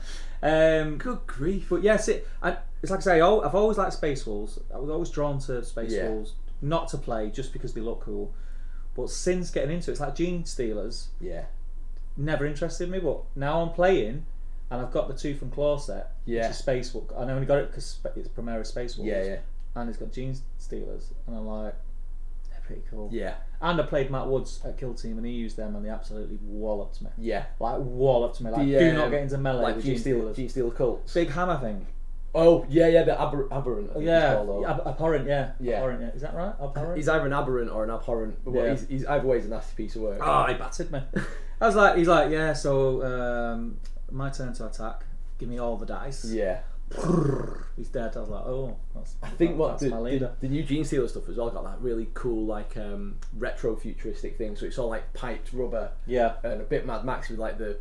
Good grief. But yes, it's like I say, I've always liked Space Wolves. I was always drawn to Space Wolves, not to play just because they look cool. But since getting into it, it's like Gene Stealers. Yeah. Never interested me, but now I'm playing, and I've got the Tooth and Claw set, which is Space Wolf. I only got it because it's Primaris Space Wolves. Yeah. And it's got Gene Stealers, and I'm like, they're pretty cool. Yeah. And I played Matt Woods at Kill Team, and he used them, and they absolutely walloped me. Yeah. Like walloped me. Like do not get into melee like with Gene Stealers. Gene Stealer cults. Big hammer thing. Oh yeah, the aberrant. I think it's called, abhorrent. Yeah. Abhorrent, yeah. Is that right? Abhorrent. He's either an aberrant or an abhorrent, but he's either way he's a nasty piece of work. Oh, he battered me. He's like, yeah. So my turn to attack. Give me all the dice. Yeah. He's dead. I was like, oh. I think the new Gene Stealer stuff as well got that really cool like retro futuristic thing. So it's all like piped rubber. Yeah. And a bit Mad Max with like the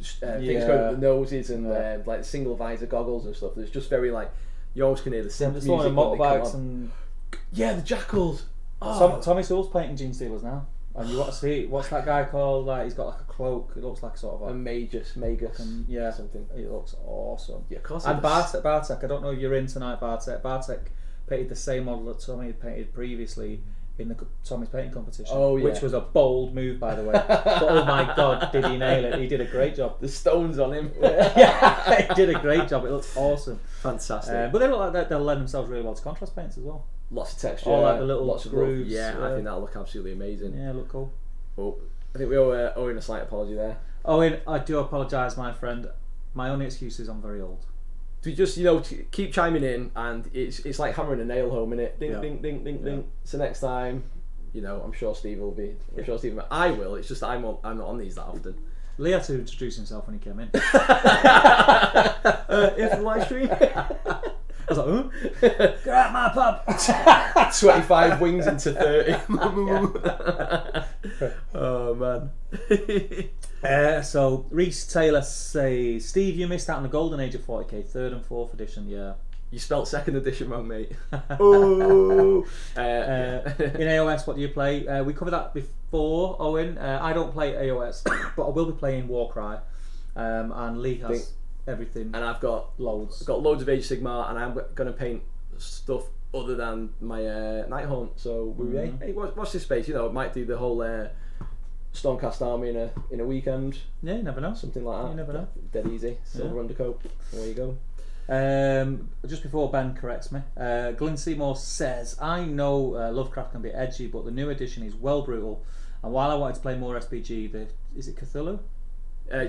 things going up the noses and like the single visor goggles and stuff. There's just very like you always can hear the synth music motorbikes and the jackals. Oh. Tommy Sewell's painting Gene Stealers now. And you want to see what's that guy called? Like he's got like a cloak. It looks like sort of a Magus, and, yeah, something. It looks awesome. Yeah, of course. And Bartek, I don't know if you're in tonight, Bartek. Bartek painted the same model that Tommy had painted previously in the Tommy's painting competition. Oh yeah. Which was a bold move, by the way. But oh my God, did he nail it? He did a great job. The stones on him. Yeah, he did a great job. It looks awesome. Fantastic. But they look like they'll lend themselves really well to contrast paints as well. Lots of texture. All like the little lots grooves. Of yeah, I think that'll look absolutely amazing. Yeah, look cool. Oh, I think we owe Owen a slight apology there. Owen, I do apologise, my friend. My only excuse is I'm very old. We just, keep chiming in, and it's like hammering a nail home, innit? Ding, ding, ding, ding, ding. So next time, I'm sure Steve will be. I'm sure Steve. I will. It's just I'm not on these that often. Lee had to introduce himself when he came in. If the live stream. I was like, get out my pub. 25 wings into 30. Oh man. So Reese Taylor says, Steve, you missed out on the golden age of 40k, 3rd and 4th edition. Yeah. You spelt 2nd edition wrong, mate. Oh. In AOS, what do you play? We covered that before, Owen. I don't play AOS, but I will be playing Warcry. And Lee has everything. And I've got loads. I've got loads of Age Sigmar, and I'm going to paint stuff other than my Nighthaunt. So hey, watch this space. Might do the whole Stormcast army in a weekend. Yeah, you never know. Something like that. You never know. Dead easy. Silver undercoat. There you go. Just before Ben corrects me, Glyn Seymour says, I know Lovecraft can be edgy, but the new edition is well brutal. And while I wanted to play more SPG, is it Cthulhu?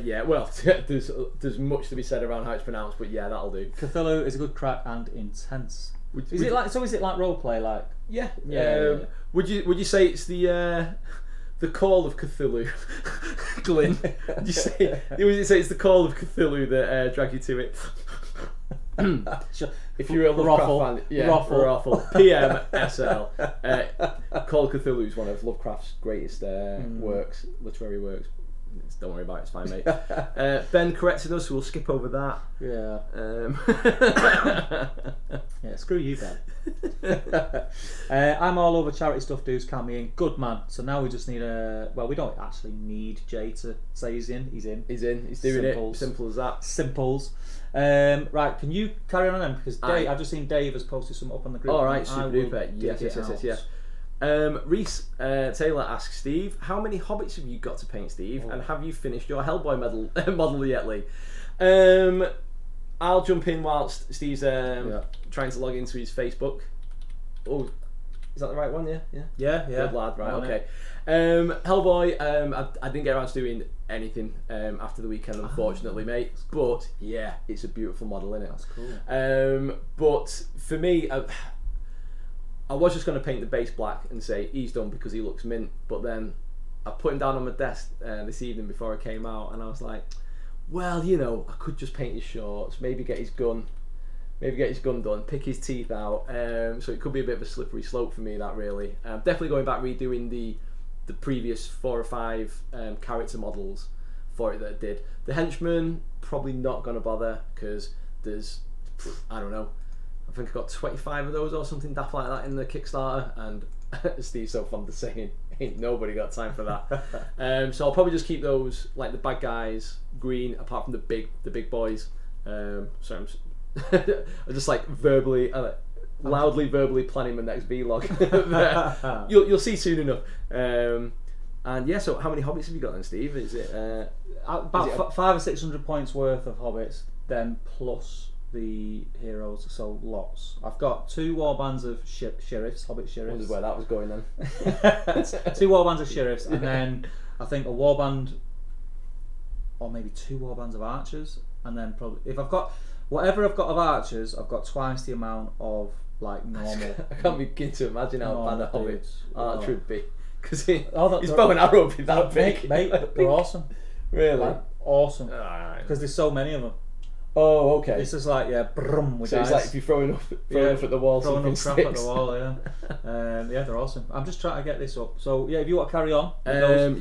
Yeah, well, there's much to be said around how it's pronounced, but yeah, that'll do. Cthulhu is a good crack and intense. Is it like roleplay? Like yeah. Would you say it's the call of Cthulhu, Glyn? Would you say it's the call of Cthulhu that dragged you to it? If you're a Lovecraft fan, yeah, Raffle. PMSL. Call of Cthulhu is one of Lovecraft's greatest works, literary works. Don't worry about it, it's fine, mate. Ben corrected us, so we'll skip over that. Yeah, screw you, Ben. I'm all over charity stuff, dudes. Count me in. Good man. So now we just need we don't actually need Jay to say he's in. He's in. He's in. He's doing Simples. it. Simple as that. Simples. Right, can you carry on them? Because I've just seen Dave has posted some up on the group. All right, super duper. Yes. Reese Taylor asks Steve, how many hobbits have you got to paint, Steve? And have you finished your Hellboy model yet, Lee? I'll jump in whilst Steve's trying to log into his Facebook. Oh, is that the right one? Yeah. Good lad, right? Okay. Hellboy. I didn't get around to doing anything after the weekend, unfortunately, mate. But yeah, it's a beautiful model, isn't it? That's cool. But for me, I was just going to paint the base black and say he's done because he looks mint, but then I put him down on my desk this evening before I came out, and I was like, well, I could just paint his shorts, maybe get his gun done, pick his teeth out, so it could be a bit of a slippery slope for me, that really. Definitely going back redoing the previous 4 or 5 character models for it that I did. The henchman, probably not going to bother, because there's, I don't know, I think I got 25 of those or something daft like that in the Kickstarter, and Steve's so fond of saying, ain't nobody got time for that. So I'll probably just keep those, like the bad guys, green, apart from the big boys. Sorry, I'm just like loudly verbally planning my next vlog. You'll see soon enough. And yeah, so how many hobbits have you got then, Steve? Is it about 500 or 600 points worth of hobbits, then plus the heroes, so lots. I've got 2 warbands of sheriffs, hobbit sheriffs. I wondered where that was going then. 2 warbands of sheriffs, and then I think a warband, or maybe 2 warbands of archers, and then probably if I've got whatever I've got of archers, I've got twice the amount of like normal. I can't begin to imagine how bad a hobbit archer would be, because his bow bow and arrow would be that big. Mate, they're awesome. Really? Like, awesome. Because there's so many of them. Oh, okay. It's just like brum with so dice. It's like if you're throwing up at the wall, throwing up crap at the sticks. wall. Yeah, they're awesome. I'm just trying to get this up. So yeah, if you want to carry on.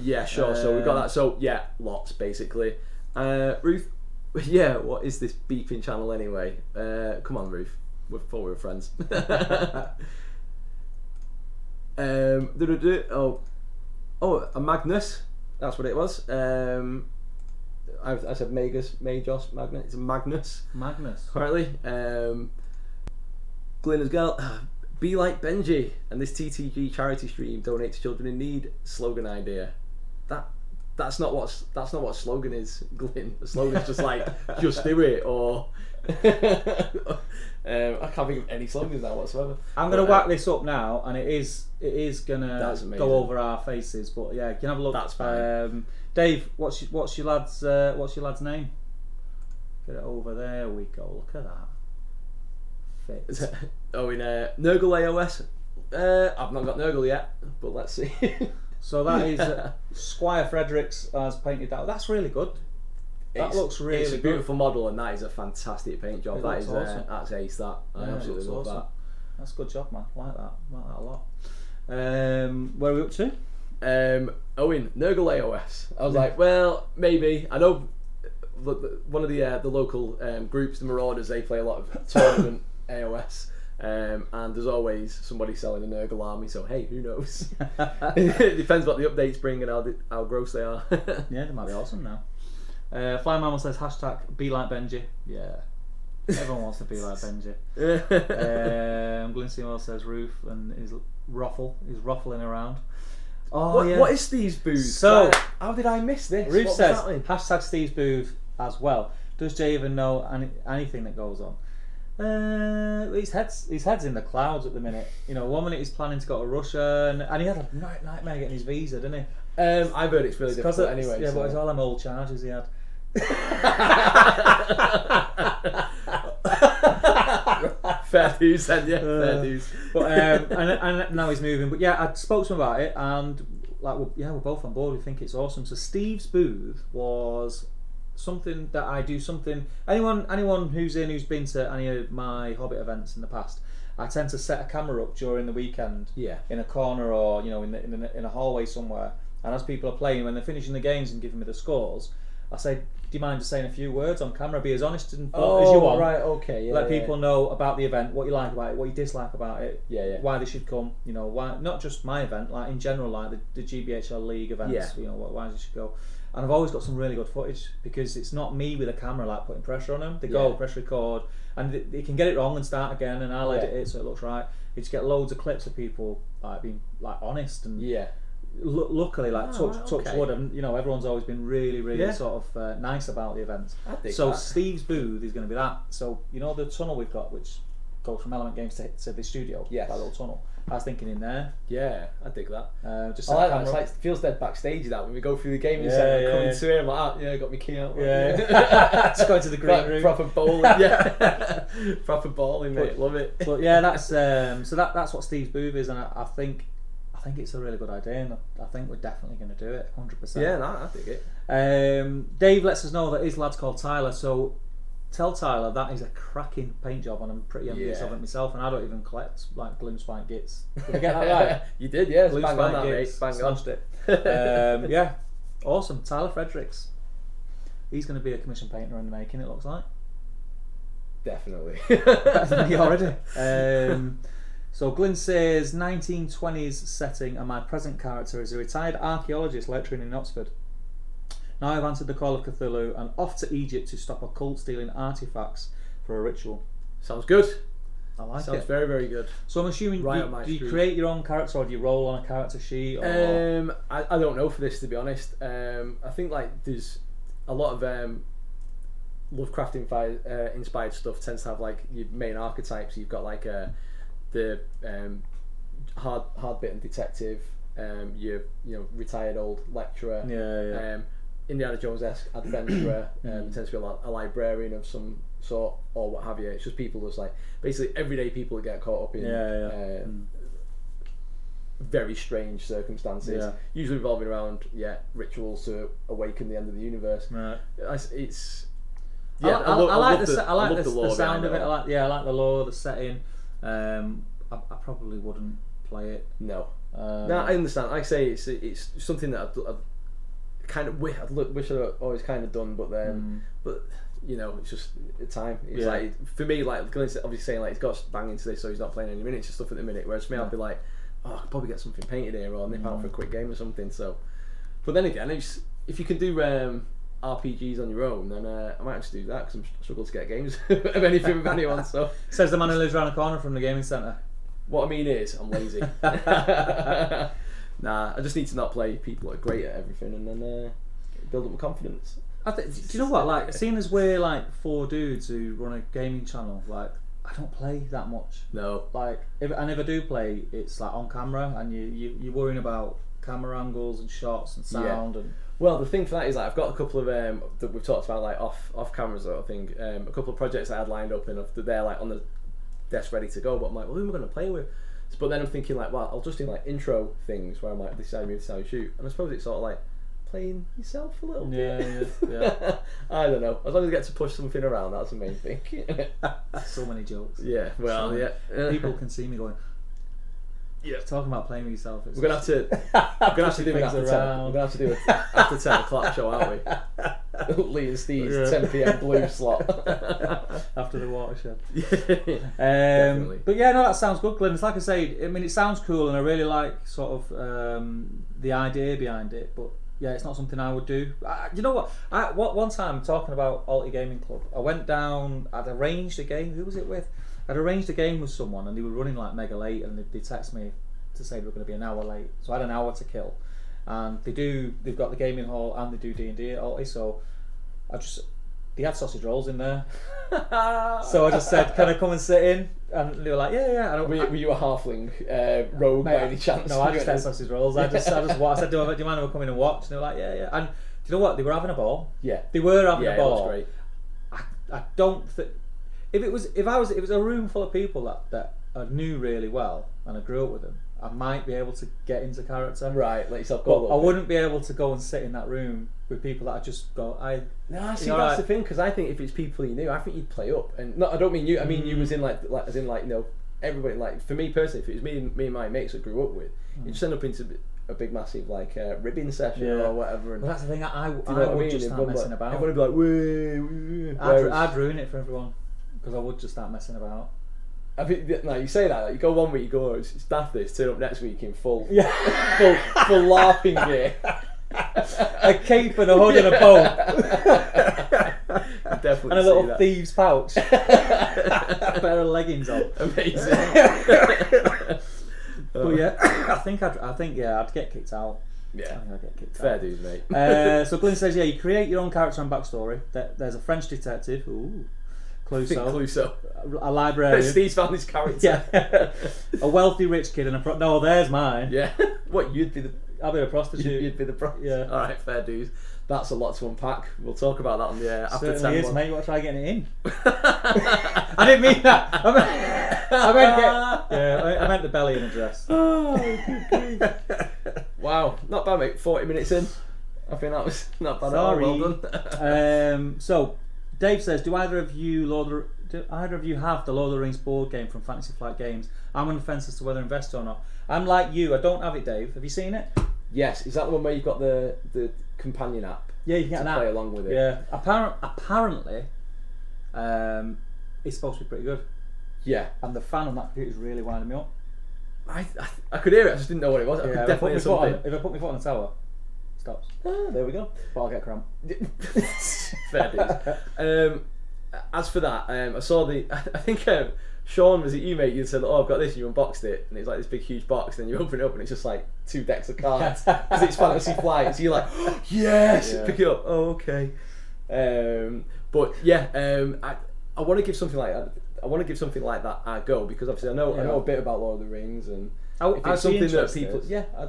Yeah, sure. So we've got that. So yeah, lots basically. Ruth, yeah, what is this beeping channel anyway? Come on, Ruth. We're friends. a Magnus. That's what it was. I said Magnus, Magnus. It's a Magnus. Magnus. Apparently. Glyn as well. Be like Benji, and this TTG charity stream donates to children in need. Slogan idea. That's not what a slogan is, Glyn. The slogan's just like just do it, or I can't think of any slogans now whatsoever. I'm gonna whack this up now, and it is gonna go over our faces. But yeah, you can have a look. That's fine. Dave, what's your lad's name? Get it over there. We go. Look at that. Fits. In Nurgle AOS. I've not got Nurgle yet, but let's see. So that is Squire Fredericks has painted that. That's really good. That looks really good. It's a beautiful model, and that is a fantastic paint job. That is awesome. That's ace. That I absolutely love that. That's a good job, man. Like that a lot. Where are we up to? Owen, Nurgle AOS. I was like, well, maybe. I know one of the local groups, the Marauders, they play a lot of tournament AOS. And there's always somebody selling a Nurgle army, so hey, who knows? It depends what the updates bring and how gross they are. Yeah, they might be awesome now. Fly Mammal says hashtag be like Benji. Yeah, everyone wants to be like Benji. Glyn Seymour says Roof and is ruffling around. Oh, what is Steve's booth? So how did I miss this? Roof says hashtag Steve's booth as well. Does Jay even know anything that goes on? His head's in the clouds at the minute. You know, 1 minute he's planning to go to Russia, and he had a nightmare getting his visa, didn't he? I've heard it's really difficult anyway. Yeah, but it's all them old charges he had. Fair dues then, yeah. Fair dues. But and now he's moving. But yeah, I spoke to him about it, and we're both on board. We think it's awesome. So Steve's booth was something that I do. Anyone who's been to any of my Hobbit events in the past, I tend to set a camera up during the weekend, in a corner or in a hallway somewhere. And as people are playing, when they're finishing the games and giving me the scores, I say, "Do you mind just saying a few words on camera? Be as honest and blunt as you want. Right, okay, yeah. Let people know about the event, what you like about it, what you dislike about it, why they should come. You know, why not just my event, like in general, like the GBHL League events. Yeah. You know, why they should go." And I've always got some really good footage because it's not me with a camera like putting pressure on them. They go press record, and they can get it wrong and start again, and I'll edit it so it looks right. You just get loads of clips of people like being like honest and luckily, like touch wood, and everyone's always been really sort of nice about the events. So Steve's booth is going to be that. So the tunnel we've got, which goes from Element Games to the studio. Yeah, that little tunnel. I was thinking in there. Yeah, I dig that. Just I like that. It's like, it feels dead backstage that when we go through the gaming centre, coming to it, I'm like, got my key out. Yeah, just going to the green room. Proper bowling. Proper bowling, mate. Love it. But yeah, that's that's what Steve's booth is, and I think it's a really good idea, and I think we're definitely going to do it, 100%. Yeah, no, I dig it. Dave lets us know that his lad's called Tyler, so tell Tyler that is a cracking paint job, and I'm pretty envious of it myself, and I don't even collect like Gloomspite Gits. Did I get that right? You did, yeah. Bang on that, mate. Smashed it. Yeah, awesome. Tyler Fredericks. He's going to be a commission painter in the making, it looks like. Definitely. Better than me already. So Glyn says 1920s setting, and my present character is a retired archaeologist lecturing in Oxford. Now I've answered the call of Cthulhu and off to Egypt to stop a cult stealing artifacts for a ritual. Sounds good. I like it. Sounds very, very good. So I'm assuming do you create your own character, or do you roll on a character sheet? Or? I don't know for this, to be honest. I think like there's a lot of Lovecraft inspired stuff tends to have like your main archetypes. You've got like the hard bitten detective, your retired old lecturer, Indiana Jones-esque adventurer, tends to be a librarian of some sort or what have you. It's just people that's like basically everyday people that get caught up in very strange circumstances, usually revolving around rituals to awaken the end of the universe. Right. It's I like the sound of it. I like the lore, the setting. I probably wouldn't play it. No, I understand. Like I say, it's something that I'd kind of wish I'd always kind of done, but then, it's just time. It's like for me, like Glenn's obviously saying like he's got banging today, so he's not playing any minutes and stuff at the minute. Whereas for me, I'd be like, I could probably get something painted here or nip out for a quick game or something. So, but then again, if you can do RPGs on your own, then I might actually do that because I struggle to get games of anything with anyone. So says the man who lives around the corner from the gaming centre. What I mean is, I'm lazy. Nah, I just need to not play people that are great at everything, and then build up my confidence. Do you know what? Like, seeing as we're like 4 dudes who run a gaming channel, like I don't play that much. No. Like, if I do play, it's like on camera, and you're worrying about camera angles and shots and sound and. Well, the thing for that is, like, I've got a couple of that we've talked about, like off camera sort of thing. A couple of projects I had lined up, and they're like on the desk ready to go. But I'm like, well, who am I going to play with? But then I'm thinking, like, well, I'll just do like intro things where I'm like, this is how you move, this is how you shoot. And I suppose it's sort of like playing yourself a little bit. Yeah. I don't know. As long as I get to push something around, that's the main thing. So many jokes. Yeah. Well, so yeah. People can see me going. Yeah. Talking about playing with yourself. We're gonna have to do it after 10. We're gonna have to do it after 10 o'clock show, aren't we? Lee and Steve's 10 PM blue slot after the watershed. Definitely. But yeah, no, that sounds good, Glenn. It's like I say. I mean, it sounds cool, and I really like sort of the idea behind it. But yeah, it's not something I would do. You know what? One time talking about Alti Gaming Club, I went down. I'd arranged a game. Who was it with? I'd arranged a game with someone, and they were running like mega late, and they texted me to say they were going to be an hour late. So I had an hour to kill, and they've got the gaming hall and they do D&D at Alti. So they had sausage rolls in there. So I just said, "Can I come and sit in?" And they were like, "Yeah." Were you a halfling rogue by any chance? No, I just had sausage rolls. I said, "Do you mind if I come in and watch?" And they were like, "Yeah." And do you know what? They were having a ball. Yeah, they were having a ball. It was great. I don't think. If it was a room full of people that I knew really well and I grew up with them, I might be able to get into character. Right, let yourself go. But I wouldn't be able to go and sit in that room with people that I just go. That's the thing, because I think if it's people you knew, I think you'd play up. And no, I don't mean you. I mean you as in like you know, everybody. Like for me personally, if it was me and my mates I grew up with, you just end up into a big massive like ribbing session or whatever. And well, that's the thing. I would just start messing about. Everyone would be like, I'd ruin it for everyone. Because I would just start messing about. I mean, no, you say that. Like, you go one week, you go, it's daft this. Turn up next week in full LARPing gear, a cape and a hood and a bow, and a little thieves pouch, a pair of leggings on. Amazing. But yeah, I think I'd get kicked out. Yeah, I think I'd get kicked fair out. dues, mate. So Glyn says, you create your own character and backstory. There's a French detective. Ooh. Clouseau. A librarian. Steve's found his character. Yeah. A wealthy rich kid and no, there's mine. Yeah. What, I'll be a prostitute. You'd be the prostitute. Yeah. Alright, fair dues. That's a lot to unpack. We'll talk about that on the after 10 is, mate. You want to try getting it in? I didn't mean that. I meant the belly in a dress. Oh, good. Wow, not bad, mate. 40 minutes in. I think that was not bad. Sorry. Well done. So Dave says, do either of you have the Lord of the Rings board game from Fantasy Flight Games? I'm on the fence as to whether to invest or not. I'm like you, I don't have it, Dave. Have you seen it? Yes. Is that the one where you've got the companion app? Yeah, you can get an app. Play along with it. Yeah. Apparently, it's supposed to be pretty good. Yeah. And the fan on that computer is really winding me up. I could hear it, I just didn't know what it was. Yeah, if I put my foot on the tower, it stops. Ah, there we go. But I'll get cramp. Fair dues. As for that, I saw I think Sean, was it you, mate? You said, "Oh, I've got this," and you unboxed it, and it's like this big, huge box. Then you open it up, and it's just like 2 decks of cards because it's Fantasy Flight. So you're like, oh, "Yes!" Yeah. Pick it up. Oh, okay. But yeah, I want to give something like that. I want to give something like that a go because obviously I know a bit about Lord of the Rings and. I'd something that people,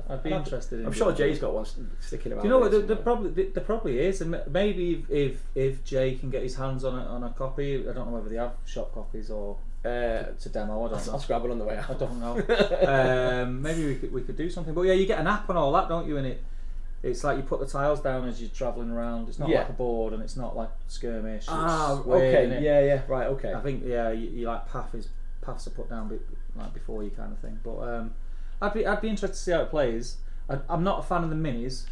I'd be interested in. I'm sure Jay's got one sticking around. Do you know what? There probably is, and maybe if Jay can get his hands on a copy, I don't know whether they have shop copies or to demo. I don't know. I'll scrab it on the way out. I don't know. Maybe we could do something. But yeah, you get an app and all that, don't you? And it's like you put the tiles down as you're travelling around. It's not like a board, and it's not like skirmish. Okay. Yeah. Right. Okay. I think you like paths are put down like before you kind of thing. But I'd be interested to see how it plays. I'm not a fan of the minis,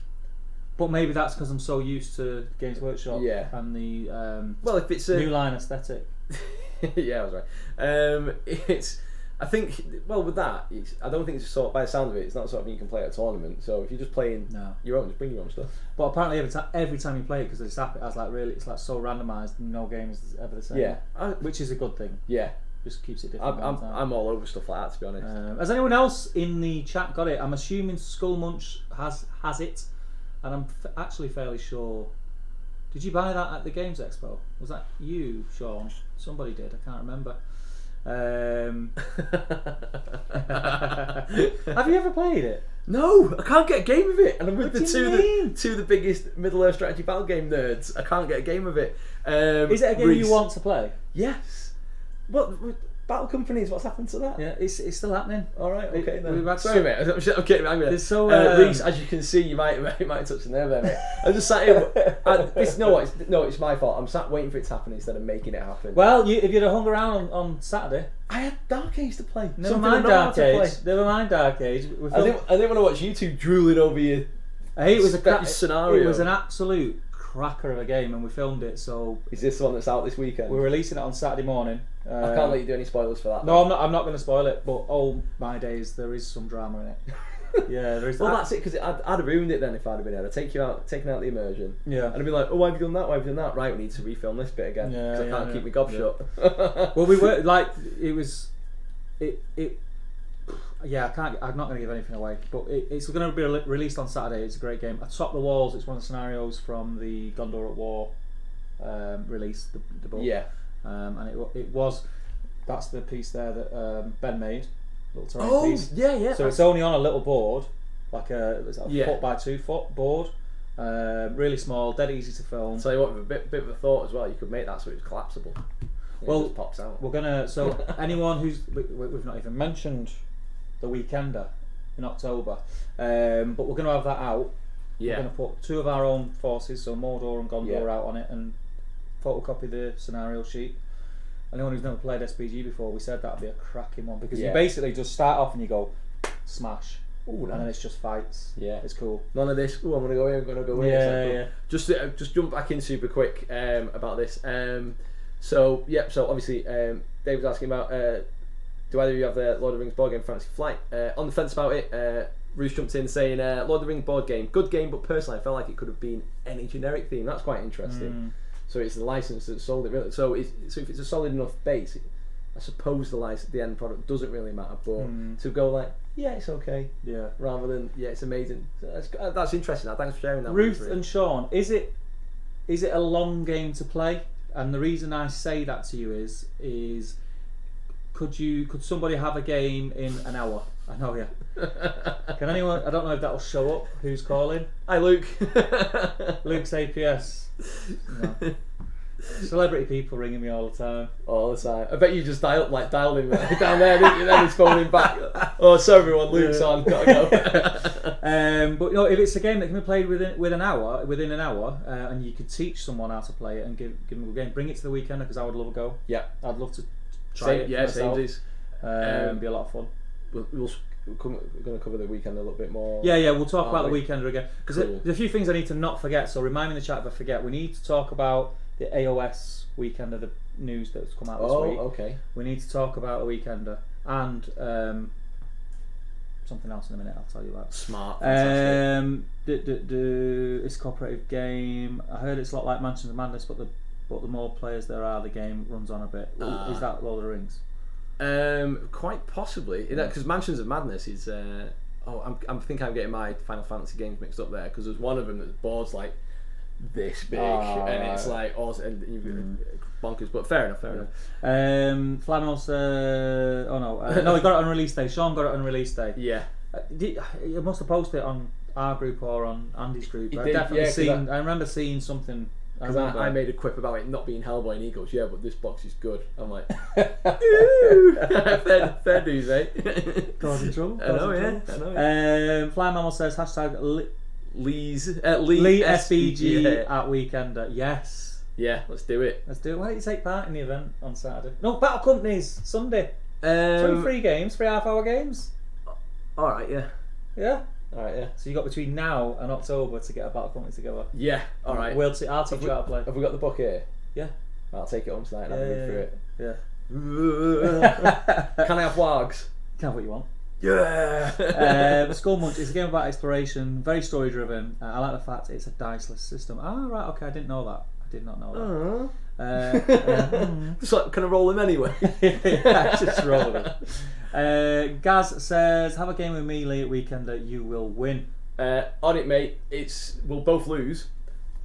but maybe that's because I'm so used to Games Workshop and the if it's a New Line aesthetic. Yeah, I was right. I think, well, with that, I don't think it's by the sound of it, it's not sort of you can play at a tournament. So if you're just playing your own, just bring your own stuff. But apparently every time you play it, because this app, it's like so randomised, no game is ever the same. Yeah, which is a good thing. Yeah, just keeps it different. I'm all over stuff like that, to be honest. Has anyone else in the chat got it? I'm assuming Skull Munch has it, and I'm actually fairly sure. Did you buy that at the Games Expo? Was that you, Sean? Somebody did. I can't remember. Have you ever played it? No, I can't get a game of it, and I'm with What two of the biggest Middle-earth strategy battle game nerds. I can't get a game of it. Is it a game Reese, you want to play? Yes. What battle companies? What's happened to that? Yeah, it's still happening. All right, okay then. Sorry, mate. I'm kidding. Reese, as you can see, you might touch the nerve there, mate. I just sat here. It's my fault. I'm sat waiting for it to happen instead of making it happen. Well, if you'd have hung around on Saturday, I had Dark Age to play. Never mind Dark Age. I didn't want to watch you two drooling over your. Hey, it was scenario. It was an absolute cracker of a game, and we filmed it. So is this the one that's out this weekend? We're releasing it on Saturday morning. I can't let you do any spoilers for that. No, I'm not going to spoil it. But oh my days, there is some drama in it. Yeah, there is. Well, that's it, because I'd have ruined it then if I'd have been able to taken out the immersion. Yeah. And I'd be like, oh, why have you done that? Why have you done that? Right, we need to refilm this bit again because I can't keep my gob shut. Well, we were like, it was, it. Yeah, I'm not going to give anything away, but it's going to be released on Saturday. It's a great game. Atop the Walls. It's one of the scenarios from the Gondor at War release, the book. Yeah. And it was. That's the piece there that Ben made. Little terrain piece. Yeah. So it's only on a little board, like a foot by 2 foot board. Really small, dead easy to film. Tell you what, with a bit of a thought as well, you could make that so it's collapsible. It just pops out. We're gonna. So anyone we've not even mentioned the Weekender in October, but we're gonna have that out. Yeah. We're gonna put 2 of our own forces, so Mordor and Gondor, out on it, and photocopy the scenario sheet. Anyone who's never played SPG before, we said that'd be a cracking one, because you basically just start off and you go smash. Ooh, and then it's just fights. Yeah, it's cool. None of this. Oh, I'm gonna go here. I'm gonna go here. Yeah. Just jump back in super quick about this. So obviously Dave was asking about do either of you have the Lord of the Rings board game Fantasy Flight? On the fence about it. Roos jumped in saying Lord of the Rings board game, good game, but personally I felt like it could have been any generic theme. That's quite interesting. So it's the license that sold it, really. So if it's a solid enough base, I suppose the end product doesn't really matter. But to go like, yeah, it's okay, rather than it's amazing. So that's interesting. Thanks for sharing that. Ruth and Sean, is it a long game to play? And the reason I say that to you is could somebody have a game in an hour? I know, yeah. Can anyone? I don't know if that'll show up. Who's calling? Hi, Luke. Luke's APS. No. Celebrity people ringing me all the time. All the time. I bet you just dialed him down there, didn't you? Then he's phoning back. Oh, sorry everyone, Luke's on. Gotta go. But if it's a game that can be played within an hour, and you could teach someone how to play it and give them a game, bring it to the weekend, because I would love a go. Yeah, I'd love to try it. Yeah, myself. It'd be a lot of fun. We're going to cover the weekend a little bit more. Yeah, we'll talk about the Weekender again, because there's a few things I need to not forget. So remind me in the chat if I forget. We need to talk about the AOS Weekender, the news that's come out this week. Okay. We need to talk about the Weekender and something else in a minute. I'll tell you about. Smart. It's a cooperative game. I heard it's a lot like Mansions of Madness, but the more players there are, the game runs on a bit. Is that Lord of the Rings? Quite possibly, because Mansions of Madness is. I think I'm getting my Final Fantasy games mixed up there, because there's one of them that the board's like this big, and it's like awesome, and you've bonkers. But fair enough. Flannels. No, he got it on release day. Sean got it on release day. Yeah. You must have posted it on our group or on Andy's group. I remember seeing something. Because I made a quip about it not being Hellboy, and he goes, yeah, but this box is good. I'm like, fair dues, eh? Causing trouble. I know. Fly Mammal says Lee SBG at Weekender. Yes. Yeah, let's do it. Why don't you take part in the event on Saturday? No, Battle Companies, Sunday. 3 games, 3 half-hour games. Alright, yeah. Yeah? Alright, yeah. So you got between now and October to get a Battle Company together. Yeah, alright. I'll teach you how to play. Have we got the book here? Yeah. I'll take it home tonight and have a read through it. Yeah. Can I have wargs? Can have what you want. Yeah. Skull Munch is a game about exploration, very story driven. I like the fact it's a diceless system. Ah, right, okay, I didn't know that. I did not know that. Just like, can I roll them anyway? Yeah, just roll them. Gaz says, have a game with me late weekend that you will win. On it, mate. We'll both lose,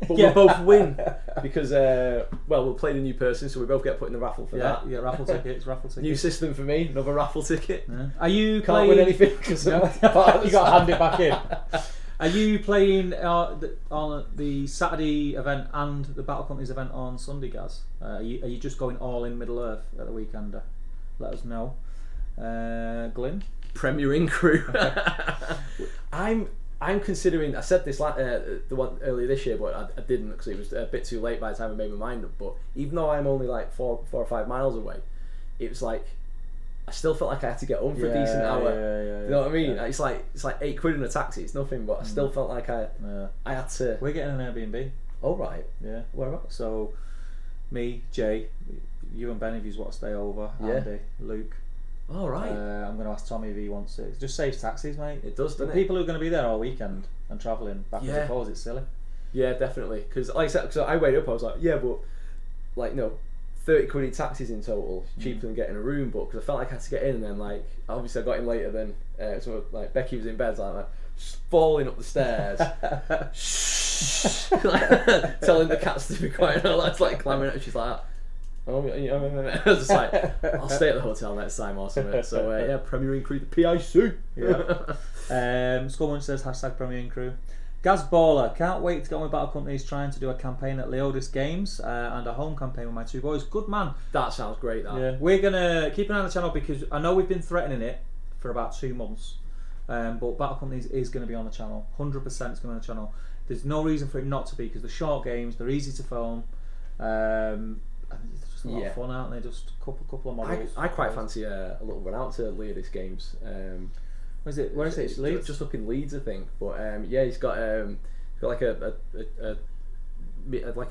but we'll both win because we'll play the new person, so we both get put in the raffle for that. Yeah, raffle tickets. New system for me, another raffle ticket. Yeah. Are you can't win anything because you got to hand it back in. Are you playing on the Saturday event and the Battle Companies event on Sunday, Gaz? Are you just going all in Middle Earth at the weekend? Let us know. Glyn? Premier Inn crew. I'm considering. I said this the one earlier this year, but I didn't because it was a bit too late by the time I made my mind up. But even though I'm only like 4 or 5 miles away, it was like I still felt like I had to get home for a decent hour. Yeah, you know what I mean? It's like £8 in a taxi. It's nothing, but I still felt like I had to. We're getting an Airbnb. Oh right. Yeah. Whereabouts? So, me, Jay, you and Ben if you want to stay over. Andy, Luke. All right. I'm going to ask Tommy if he wants it. It just saves taxis, mate. It does, doesn't it? People who are going to be there all weekend and travelling backwards and forwards, it's silly. Yeah, definitely. Because like I said, so I weighed up. I was like, yeah, but like no, £30 in taxis in total, cheaper than getting a room. But because I felt like I had to get in, and then like obviously I got in later than so like Becky was in bed, so like just falling up the stairs, like, telling the cats to be quiet, and all that's like clambering up. She's like. I was just like, I'll stay at the hotel next time or something. So yeah, Premier Inn crew, the PIC. Yeah. Skull Munch says #Premier Inn crew. Gaz Baller, can't wait to get on with Battle Companies trying to do a campaign at Leodis Games and a home campaign with my 2 boys. Good man. That sounds great. That. Yeah. We're gonna keep an eye on the channel because I know we've been threatening it for about 2 months. But Battle Companies is going to be on the channel. 100% it's going to be on the channel. There's no reason for it not to be because they're short games, they're easy to film. And it's just a lot of fun, aren't they? Just a couple of models. I quite fancy a little run out to Leodis Games. Where is it? Leeds? Just up in Leeds, I think. But yeah, he's got like a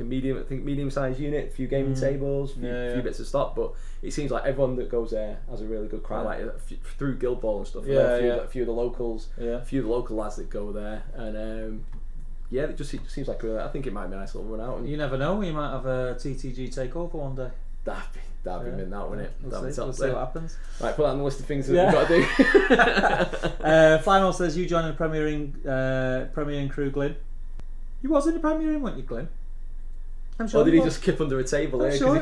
medium, I think medium-sized unit, a few gaming tables, a few bits of stock. But it seems like everyone that goes there has a really good crowd, like through Guild Ball and stuff. A few of the locals, a few of the local lads that go there, and. Yeah, it just seems like I think it might be a nice little run out. And you never know, you might have a TTG takeover one day. That'd be mint, that, wouldn't it? We'll see what happens. Right, put that on the list of things that we've got to do. Flymore says you joining the Premier Inn crew, Glyn. You was in the Premier Inn, weren't you, Glyn? I'm sure. Or did he just kip under a table? I'm sure he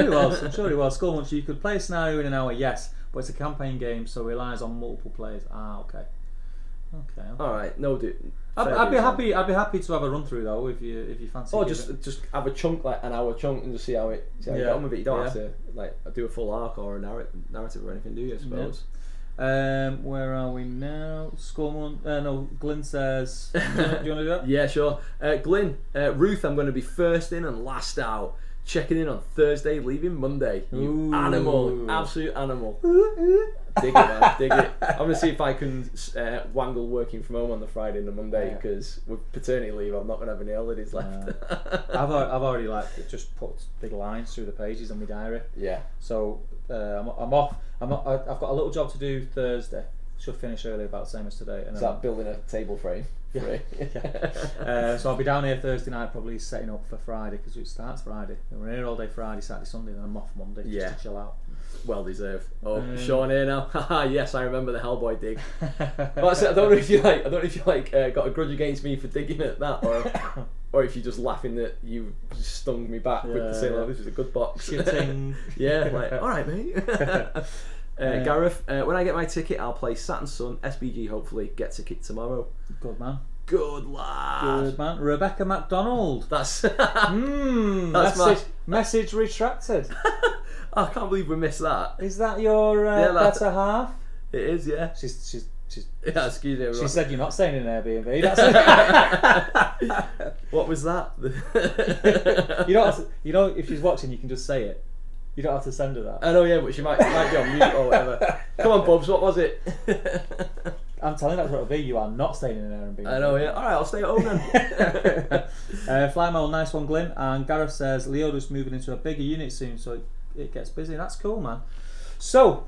was. I'm sure he was. Skull Munch, you could play a scenario in an hour, yes, but it's a campaign game, so it relies on multiple players. Okay. All right, no, dude. I'd be happy to have a run through though if you fancy. Or just have a chunk, like an hour chunk, and just see how you get on with it. You don't have to like do a full arc or a narrative or anything, do you? I suppose. Yeah. Where are we now? Skullman. No, Glyn says. Do you want to do that? Yeah, sure. Glyn, Ruth, I'm going to be first in and last out. Checking in on Thursday, leaving Monday. You animal, absolute animal. Dig it, man, dig it. I'm going to see if I can wangle working from home on the Friday and the Monday because with paternity leave, I'm not going to have any holidays left. I've already just put big lines through the pages on my diary. Yeah. So I'm off. I've got a little job to do Thursday. Should finish early, about the same as today. And is that building a table frame? Yeah. So I'll be down here Thursday night, probably setting up for Friday because it starts Friday. And we're here all day Friday, Saturday, Sunday, and I'm off Monday just to chill out. Well deserved. Oh, Sean here now. Yes, I remember the Hellboy dig. But I don't know if you got a grudge against me for digging at that, or if you're just laughing that you stung me back with saying, "Oh, this is a good box." Yeah, like all right, mate. Gareth, when I get my ticket, I'll play Saturn Sun, SBG. Hopefully, get ticket tomorrow. Good man. Good lad. Good man. Rebecca MacDonald. That's message retracted. I can't believe we missed that. Is that your better half? It is, yeah. She's yeah, excuse me. She said you're not staying in an Airbnb. That's What was that? You don't have to, if she's watching, you can just say it. You don't have to send her that. I know, yeah, but she might be on mute or whatever. Come on, Bubs, what was it? I'm telling you, that's what it'll be. You are not staying in an Airbnb. I know, yeah. Alright, I'll stay at home then. Flymole, nice one, Glyn. And Gareth says Leodis moving into a bigger unit soon, so it gets busy. That's cool, man. So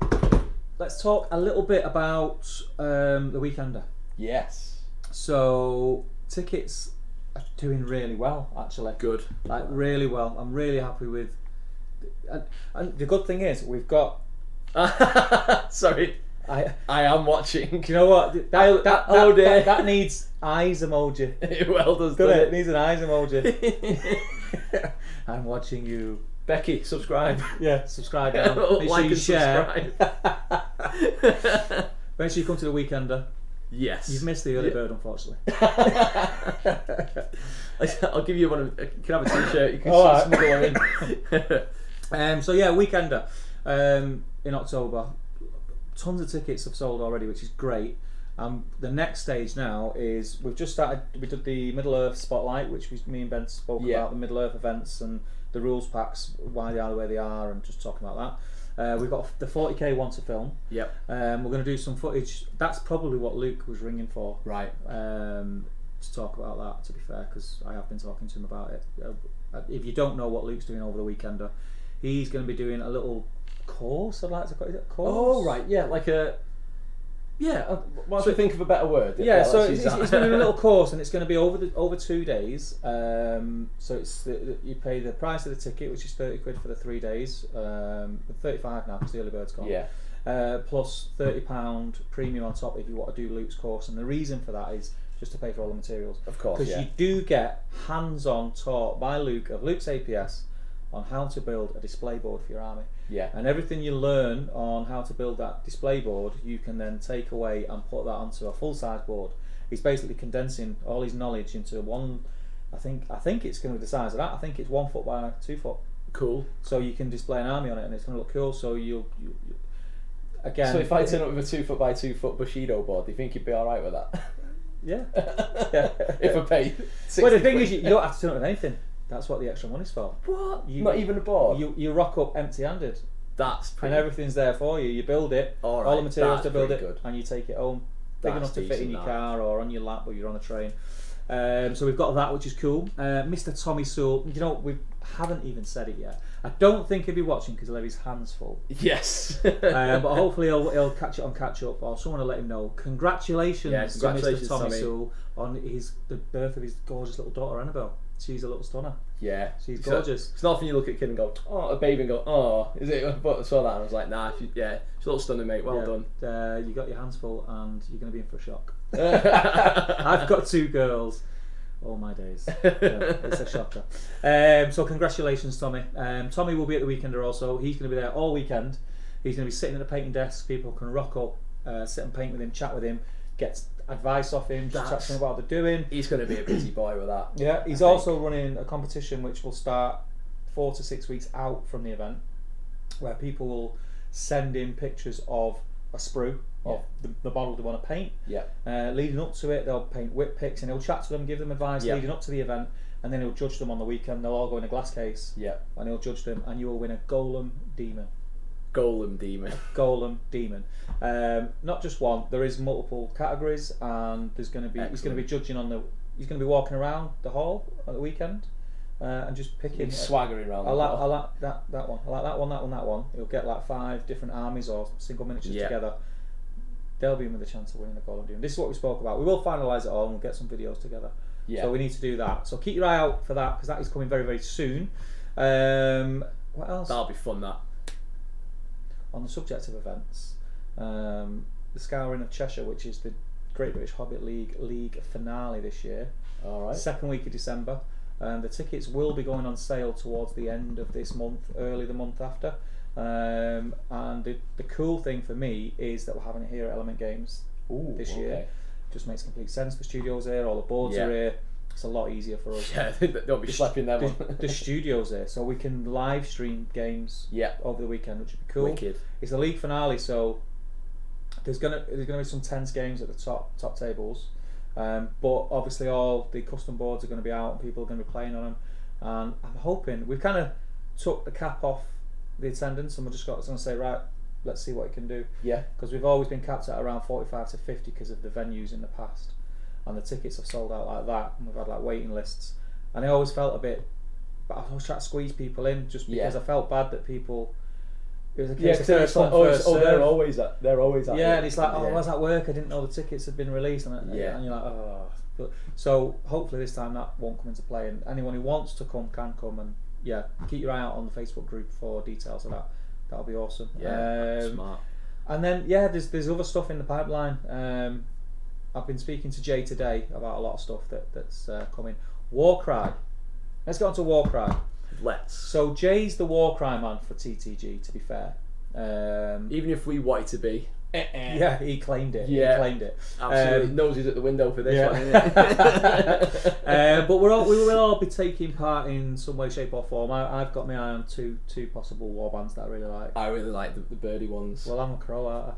let's talk a little bit about the Weekender. Yes. So tickets are doing really well, actually. Good. Like really well. I'm really happy with. And the good thing is we've got. Sorry. I am watching. Do you know what? That needs eyes emoji. It well does. Doesn't it? It needs an eyes emoji. I'm watching you. Becky, subscribe. Yeah, subscribe now. Make Like sure you and share. subscribe. Make sure you come to the Weekender. Yes. You've missed the early bird, unfortunately. I'll give you one. You can have a t-shirt. You can All smuggle one in. So yeah, Weekender in October. Tons of tickets have sold already, which is great. The next stage now is we've just started. We did the Middle Earth Spotlight, which me and Ben spoke about the Middle Earth events and the rules packs, why they are the way they are, and just talking about that. We've got the 40k want to film. Yep. We're going to do some footage. That's probably what Luke was ringing for. Right. To talk about that, to be fair, because I have been talking to him about it. If you don't know what Luke's doing over the Weekender, he's going to be doing a little course. I'd like to call it a course. Oh right, yeah, like a. Yeah, once we think of a better word. Yeah, so it's going to be a little course, and it's going to be over 2 days. So it's you pay the price of the ticket, which is £30 for the 3 days. 35 now because the early bird's gone. Yeah. Plus £30 premium on top if you want to do Luke's course, and the reason for that is just to pay for all the materials. Of course, because you do get hands-on taught by Luke of Luke's APS on how to build a display board for your army. Yeah. And everything you learn on how to build that display board, you can then take away and put that onto a full-size board. He's basically condensing all his knowledge into one. I think it's going to be the size of that. I think it's 1 foot by 2 foot. Cool. So you can display an army on it, and it's going to look cool. So you again. So if I turn up with a 2 foot by 2 foot Bushido board, do you think you'd be all right with that? Yeah. If I pay. Well, the thing is, you don't have to turn up with anything. That's what the extra money's for. What? Not even a board? You rock up empty-handed. That's pretty. And everything there for you. You build it, all the materials to build it, good. And you take it home. Big enough to fit in your car or on your lap or you're on a train. So we've got that, which is cool. Mr. Tommy Sewell, you know, we haven't even said it yet. I don't think he'll be watching because he'll have his hands full. Yes. But hopefully he'll catch it on catch up, or someone will let him know. Congratulations to Mr. Tommy Sewell on the birth of his gorgeous little daughter Annabelle. She's a little stunner. Yeah, she's gorgeous. It's not often you look at a kid and go, oh, a baby, and go, oh, is it? But I saw that and I was like, nah, she's a little stunner, mate. Well done. You got your hands full, and you're going to be in for a shock. I've got 2 girls. All my days. It's a shocker. So congratulations, Tommy. Tommy will be at the Weekender also. He's going to be there all weekend. He's going to be sitting at a painting desk. People can rock up, sit and paint with him, chat with him, get advice off him, just chat to him about what they're doing. He's going to be a busy boy with that. Yeah, he's also running a competition which will start 4 to 6 weeks out from the event, where people will send in pictures of a sprue of the model they want to paint. Yeah. Leading up to it, they'll paint whip picks, and he'll chat to them, give them advice leading up to the event, and then he'll judge them on the weekend. They'll all go in a glass case. Yeah. And he'll judge them, and you will win a Golem Demon. Golem Demon. Golem Demon. Not just one. There is multiple categories, and there's going to be. Excellent. He's going to be judging on the. He's going to be walking around the hall at the weekend, and just picking. He's swaggering around. I like that one. I like that one. That one. He'll get like 5 different armies or single miniatures together. They'll be in with a chance of winning the Golem Demon. This is what we spoke about. We will finalise it all, and we'll get some videos together. Yeah. So we need to do that. So keep your eye out for that, because that is coming very, very soon. What else? That'll be fun. That. On the subject of events, the Scouring of Cheshire, which is the Great British Hobbit League finale this year. All right. 2nd week of December. The tickets will be going on sale towards the end of this month, early the month after. And the cool thing for me is that we're having it here at Element Games this year. Just makes complete sense. The studio's here, all the boards are here. It's a lot easier for us. Yeah, don't be slapping them on. The studio's there, so we can live stream games over the weekend, which would be cool. Wicked. It's the league finale, so there's gonna be some tense games at the top tables, but obviously all the custom boards are going to be out and people are going to be playing on them. And I'm hoping we've kind of took the cap off the attendance, and we're just going to say, right, let's see what it can do. Yeah. Because we've always been capped at around 45 to 50 because of the venues in the past. And the tickets have sold out like that, and we've had like waiting lists. And I always felt a bit, but I always try to squeeze people in just because I felt bad that people it was a Yeah, case of first come, first they're serve. always at. They're always at. Yeah, and it's like, oh, I was at work. I didn't know the tickets had been released, and you're like, oh. But, so hopefully this time that won't come into play, and anyone who wants to come can come, and yeah, keep your eye out on the Facebook group for details of that. That'll be awesome. Yeah, smart. And then there's other stuff in the pipeline. I've been speaking to Jay today about a lot of stuff that's coming. Warcry. Let's get on to Warcry. Let's. So Jay's the Warcry man for TTG. To be fair, even if we wanted to be. Yeah, he claimed it. Yeah, he claimed it. Absolutely. Noses at the window for this one, isn't it? But we will all be taking part in some way, shape, or form. I've got my eye on two possible warbands that I really like. I really like the birdie ones. Well, I'm a crow, aren't I?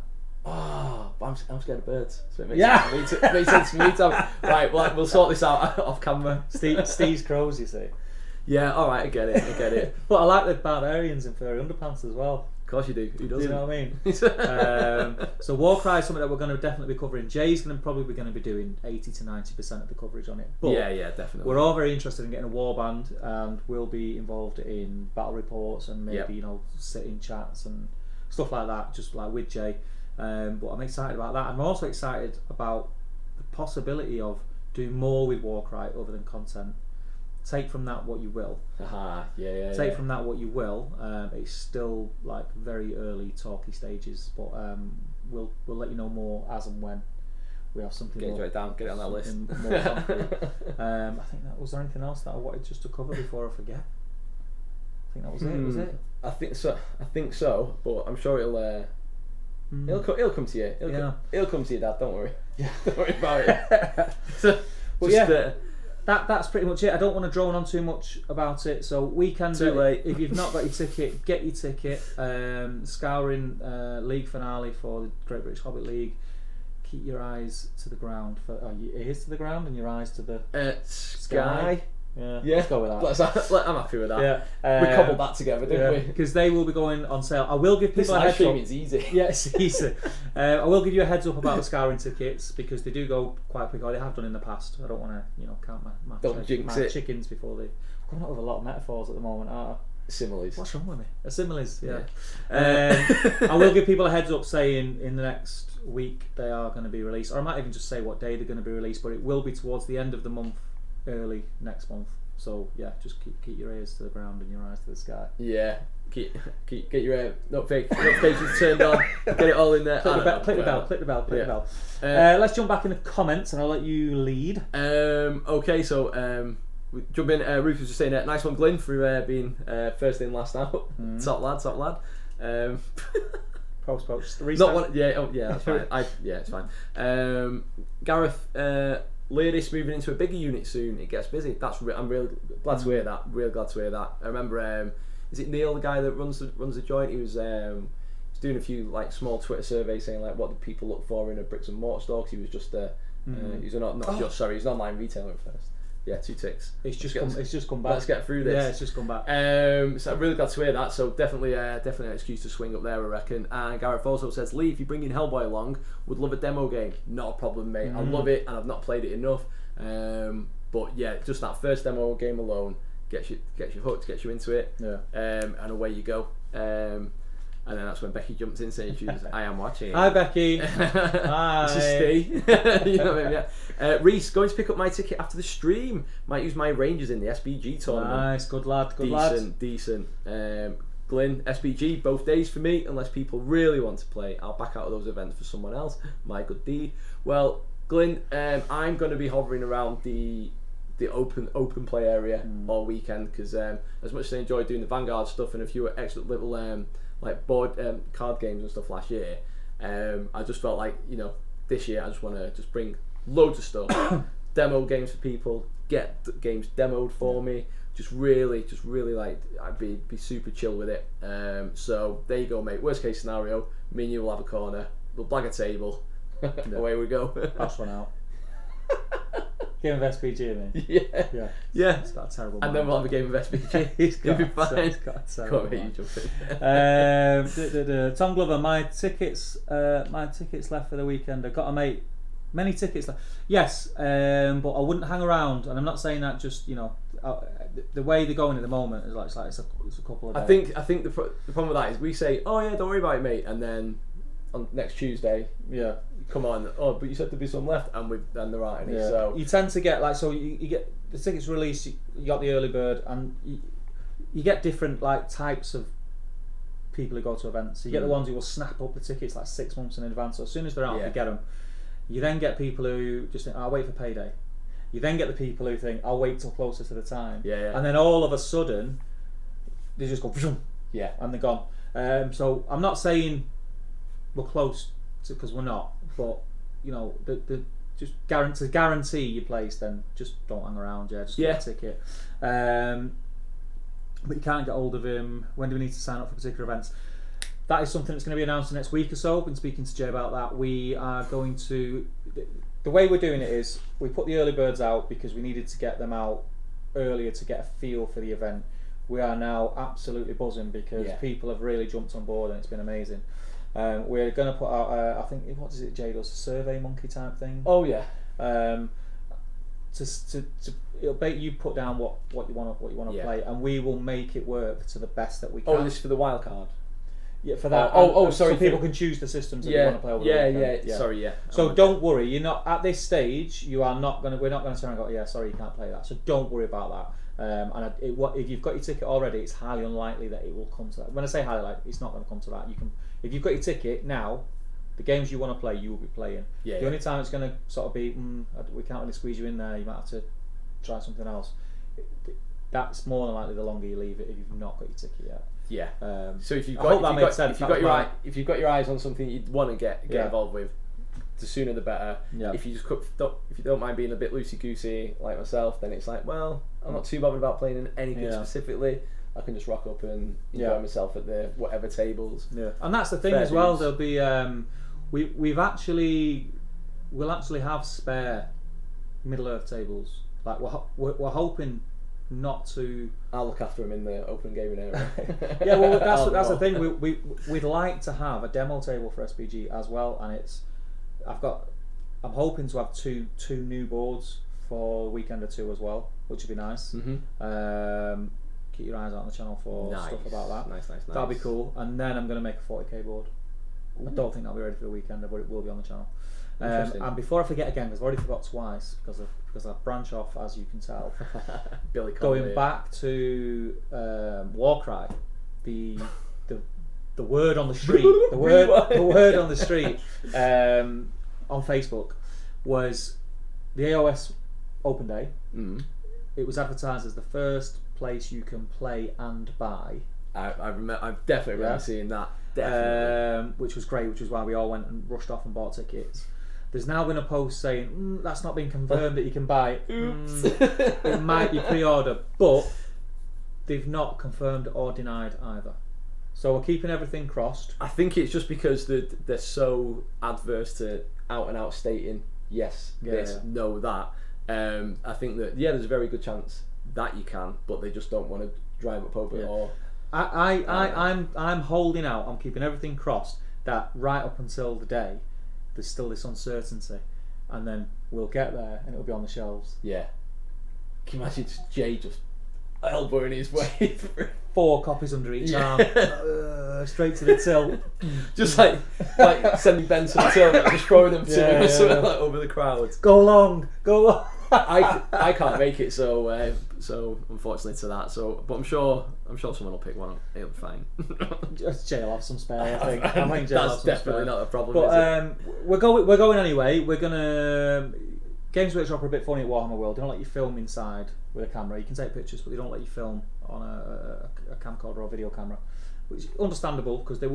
Oh, but I'm scared of birds. So it makes sense for me to right, well, we'll sort this out off camera. Steve's crows, you see. Yeah, alright, I get it. But I like the barbarians in furry underpants as well. Of course you do. Who doesn't? Do you know what I mean? So Warcry is something that we're going to definitely be covering. Jay's probably going to be doing 80 to 90% of the coverage on it. But yeah, definitely. We're all very interested in getting a warband, and we'll be involved in battle reports and maybe sit-in chats and stuff like that, just like with Jay. But I'm excited about that. I'm also excited about the possibility of doing more with Warcry other than content. Take from that what you will. Take from that what you will. It's still like very early talky stages, but we'll let you know more as and when we have something. Get it down. Get it on that list. More concrete. I think that was there anything else that I wanted just to cover before I forget. I think that was it. Was it? I think so. But I'm sure it'll come to you. It'll come to you, Dad. Don't worry. Yeah. Don't worry about it. But that's pretty much it. I don't want to drone on too much about it. So weekend, too late. If you've not got your ticket, get your ticket. Scouring league finale for the Great British Hobbit League. Keep your eyes to the ground, your ears to the ground and your eyes to the sky. Yeah, let's go with that. I'm happy with that. Yeah. We cobbled that together, didn't we? Because they will be going on sale. I will give people a heads up. It's easy. Yeah, it's easy. I will give you a heads up about the Scouring tickets because they do go quite quick. Or they have done in the past. I don't want to, count my chickens before they. I'm coming out with a lot of metaphors at the moment, aren't I? Similes. What's wrong with me? Similes, yeah. I will give people a heads up saying in the next week they are going to be released, or I might even just say what day they're going to be released, but it will be towards the end of the month, early next month. So yeah, just keep your ears to the ground and your eyes to the sky. Yeah, get your notifications turned on. Get it all in there. Click the bell. Let's jump back in the comments and I'll let you lead. Okay, so we jump in. Rufus was just saying, nice one, Glyn, for being first in, last out. Top lad. Post. Not one. Yeah, that's fine. It's fine. Gareth. Ladies moving into a bigger unit soon. It gets busy. I'm really glad to hear that. Really glad to hear that. I remember, is it Neil, the guy that runs the joint? He was doing a few like small Twitter surveys saying like what do people look for in a bricks and mortar store. 'Cause he was just he's an online retailer at first. Yeah, 2 ticks. It's just come back. Let's get through this. Yeah, it's just come back. So I'm really glad to hear that. So definitely an excuse to swing up there, I reckon. And Gareth also says, Lee, if you bring in Hellboy along, would love a demo game. Not a problem, mate. I love it, and I've not played it enough. But yeah, just that first demo game alone gets you hooked, gets you into it. Yeah. And away you go. And then that's when Becky jumps in saying I am watching. Hi Becky. Hi. This is Steve. You know what I mean? Yeah. Reese, going to pick up my ticket after the stream. Might use my Rangers in the SBG tournament. Nice, good lad. Decent. Glyn, SBG, both days for me. Unless people really want to play, I'll back out of those events for someone else. My good deed. Well, Glyn, I'm going to be hovering around the open play area all weekend because as much as I enjoyed doing the Vanguard stuff and a few extra little like board card games and stuff last year, I just felt like this year I just want to just bring loads of stuff, demo games for people, get games demoed for me, just really like I'd be super chill with it. So there you go, mate. Worst case scenario, me and you will have a corner, we'll blag a table, away we go. Pass one out. Game of SPG, mate. Yeah. It's got a terrible and mind. then we'll have a game of SPG. He's got be fine. He's got a terrible mind. Tom Glover, my tickets left for the weekend. I've got a mate Many tickets. Yes, but I wouldn't hang around. And I'm not saying that just the way they're going at the moment is it's a couple of days. I think the problem with that is we say, oh yeah, don't worry about it, mate, and then on next Tuesday, come on, oh, but you said there'd be some left, and there aren't any. So you tend to get you get the tickets released. You got the early bird, and you get different types of people who go to events. So you get the ones who will snap up the tickets 6 months in advance. So as soon as they're out, they get them. You then get people who just think, I'll wait for payday. You then get the people who think, I'll wait till closer to the time. And then all of a sudden, they just go, and they're gone. So I'm not saying we're close to, because we're not, but just guarantee your place, then just don't hang around. Just get a ticket. But you can't get hold of him. When do we need to sign up for particular events? That is something that's going to be announced the next week or so. I've been speaking to Jay about that. We are going to... The way we're doing it is we put the early birds out because we needed to get them out earlier to get a feel for the event. We are now absolutely buzzing because people have really jumped on board and it's been amazing. We're going to put out, I think, what is it Jay does? A Survey Monkey type thing? Oh, yeah. You put down what you want to play, and we will make it work to the best that we can. Oh, this is for the wild card. Yeah, for that. Sorry. So people can choose the systems that they want to play over the weekend. Sorry, So don't worry. You're not at this stage. You are not going to. We're not going to turn and go, yeah, sorry, you can't play that. So don't worry about that. If you've got your ticket already, it's highly unlikely that it will come to that. When I say highly, it's not going to come to that. You can, if you've got your ticket now, the games you want to play, you will be playing. The only time it's going to sort of be, we can't really squeeze you in there. You might have to try something else. That's more than likely the longer you leave it if you've not got your ticket yet. So if you've got your eyes on something you'd want to get involved with, the sooner the better. If you don't mind being a bit loosey goosey like myself, then it's like, well, I'm not too bothered about playing in anything specifically. I can just rock up and enjoy myself at the whatever tables. And that's the thing as well. There'll be we'll actually have spare Middle Earth tables. We're hoping not to. I'll look after them in the open gaming area. That's the thing. We'd like to have a demo table for SPG as well, and I'm hoping to have two new boards for weekend or two as well, which would be nice. Keep your eyes out on the channel for stuff about that. Nice. That'll be cool. And then I'm going to make a 40k board. I don't think that'll be ready for the weekend, but it will be on the channell. And before I forget again, because I've already forgot twice, because I branch off, as you can tell. Billy going back to Warcry, the word on the street, the word on the street on Facebook was the AOS Open Day. It was advertised as the first place you can play and buy. I've definitely remember seeing that. Definitely. Which was great, which is why we all went and rushed off and bought tickets. There's now been a post saying that's not been confirmed that you can buy it. It might be pre-order, but they've not confirmed or denied either. So we're keeping everything crossed. I think it's just because they're so adverse to out and out stating no that. I think that there's a very good chance that you can, but they just don't want to drive up over it. Or I'm holding out. I'm keeping everything crossed that right up until the day there's still this uncertainty, and then we'll get there and it'll be on the shelves. Can you imagine Jay just elbowing his way through? 4 copies under each arm, straight to the till. Just like sending Ben to the till, just throwing them to him or something over the crowds. Go along. I can't make it, so unfortunately to that. But I'm sure someone will pick one up. It'll be fine. Jay will have some spare. I think Jay will have some definitely not a problem. But we're going anyway. We're gonna. Games Workshop are a bit funny at Warhammer World. They don't let you film inside with a camera. You can take pictures, but they don't let you film on a camcorder or video camera, which is understandable because they'd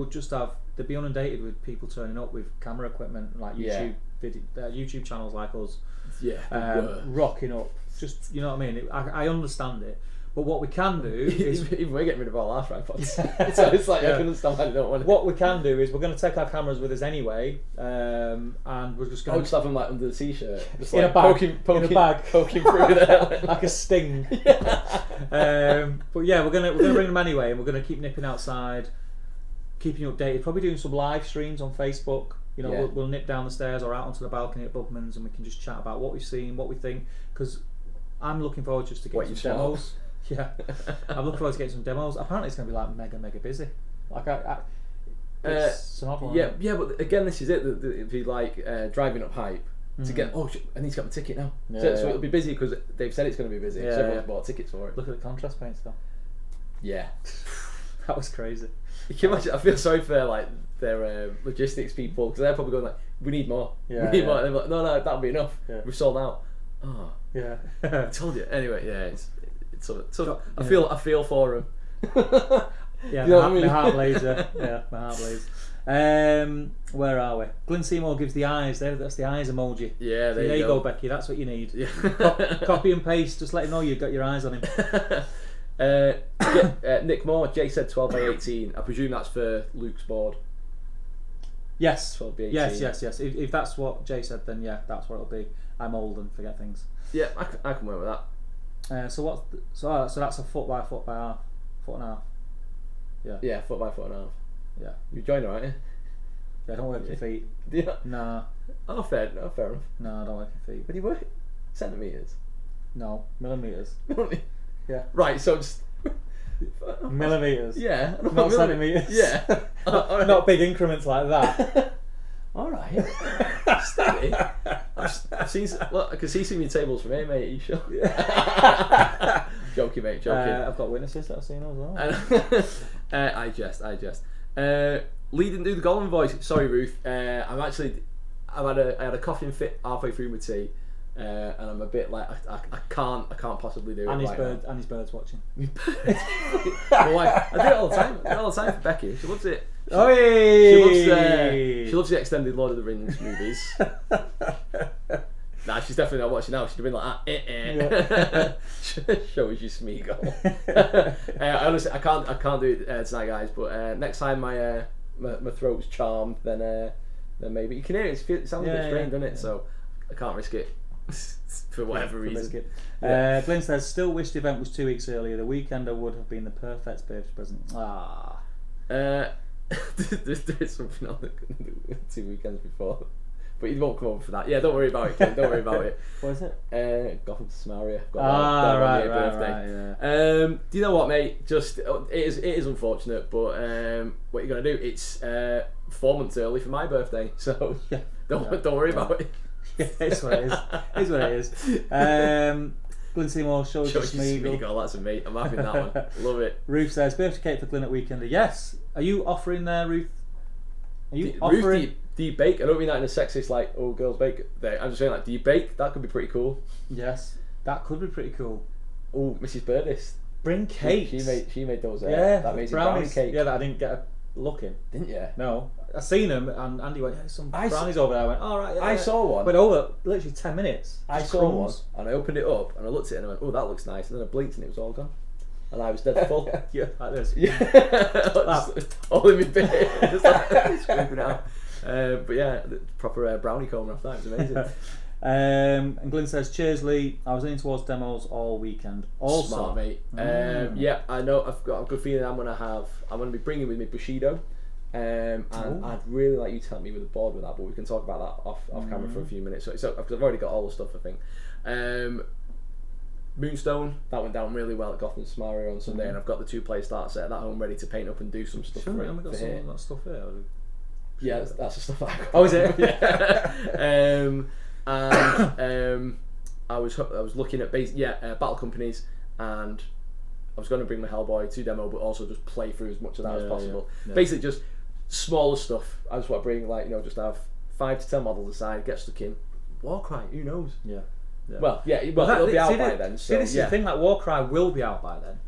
be inundated with people turning up with camera equipment like YouTube channels like us. Rocking up, just you know what I mean. I understand it, but what we can do is even we're getting rid of all our tripods. So it's like I can understand why they don't want it. What we can do is we're going to take our cameras with us anyway, and we're just going to have them like under the t-shirt, just in like a bag, poking through there like a sting. But yeah, we're gonna bring them anyway, and we're gonna keep nipping outside, keeping you updated. Probably doing some live streams on Facebook. You know, we'll nip down the stairs or out onto the balcony at Bugman's, and we can just chat about what we've seen, what we think. Because I'm looking forward just to getting some demos. Yeah, I'm looking forward to getting some demos. Apparently, it's going to be like mega busy. Like it's an odd one. Yeah, but again, this is it. It'd be like driving up hype to get. Oh, I need to get my ticket now. So it'll be busy because they've said it's going to be busy. So everyone's bought tickets for it. Look at the contrast paints though. Yeah, that was crazy. You can imagine. I feel sorry for their logistics people because they're probably going like, we need more. Yeah, we need more. And they're like, no, that'll be enough. Yeah. We've sold out. Oh, yeah. I told you. Anyway, yeah, it's sort of. I feel for them. Yeah, you know my heart bleeds. Yeah, my heart bleeds. Where are we? Glyn Seymour gives the eyes. That's the eyes emoji. Yeah, there you go, Becky. That's what you need. Yeah. Copy and paste. Just let him know you've got your eyes on him. Nick Moore. Jay said 12 by 18. I presume that's for Luke's board. Yes. 12 by 18. Yes. If that's what Jay said, then yeah, that's what it'll be. I'm old and forget things. Yeah, I can work with that. So that's a foot by half, foot and a half. Yeah, foot by foot and a half. Yeah. You join, aren't you? Yeah, don't work your feet. Yeah. Nah. Oh, fair enough. No, don't work your feet. But you work centimetres? No, millimetres. Yeah. Right, so just millimetres. Yeah. Not centimetres. Yeah. Not big increments like that. All right. Steady. I've seen. Look, I can see some of your tables from here, mate. Are you sure? Joking, mate. Joking. I've got witnesses that I've seen as well. I jest. Lee didn't do the golden voice. Sorry, Ruth. I had a coughing fit halfway through my tea, and I'm a bit like I can't possibly do it. And his bird's watching. My wife. I do it all the time. I do it all the time for Becky. She loves it. She loves the extended Lord of the Rings movies. Nah, she's definitely not watching now. She'd have been like, Yeah. Show us your Smeagol. Honestly, I can't do it tonight, guys. But next time my throat's charmed, then maybe you can hear it. It sounds a bit strange, doesn't it? Yeah. So I can't risk it for whatever reason. Glyn says, still wished the event was 2 weeks earlier. The weekender would have been the perfect birthday present. There's something on the 2 weekends before. But you won't come over for that. Yeah, don't worry about it, Ken. Don't worry about it. What is it? Gotham to Samaria. Right, birthday. Yeah. Do you know what, mate? Just it is unfortunate, but what you're gonna do? It's 4 months early for my birthday, so don't worry about it. It's what it is. It's what it is. Glyn Seymour shows you Smeagol. That's a mate. I'm having that one. Love it. Ruth says birthday cake for Glyn at Weekender. Yes. Are you offering there, Ruth? Are you offering? Ruth, do you bake? I don't mean that in a sexist like, oh, girls bake. I'm just saying like, do you bake? That could be pretty cool. Yes, that could be pretty cool. Oh, Mrs. Burdis. Bring cakes. She made those. That amazing brownie cake. Yeah, that I didn't get a look in. Didn't you? No, I seen them and Andy went, "There's some brownies over there." I went, "All right." Yeah, I saw one. Went over literally 10 minutes. I saw one and I opened it up and I looked at it and I went, "Oh, that looks nice." And then I blinked and it was all gone. And I was dead full. Yeah, like this. Yeah, all in my bit. Just like scraping it out. But yeah, proper brownie cone off that. It was amazing. And Glyn says, "Cheers, Lee. I was leaning towards demos all weekend." Also, smart, mate. Yeah, I know. I've got a good feeling I'm gonna be bringing with me Bushido, and I'd really like you to help me with the board with that. But we can talk about that off camera for a few minutes. So because I've already got all the stuff, I think. Moonstone, that went down really well at Gotham Samaria on Sunday, and I've got the 2-player start set at that home ready to paint up and do some stuff. Sure, got some of that stuff here. Yeah, that's the stuff I got. Oh, is it? Yeah. I was looking at battle companies, and I was going to bring my Hellboy to demo, but also just play through as much of that as possible. Yeah. Basically, just smaller stuff. I just want to bring just have 5 to 10 models aside, get stuck in. Warcry, who knows? Yeah. Well, it'll be out by then. So this is the thing. Like Warcry will be out by then.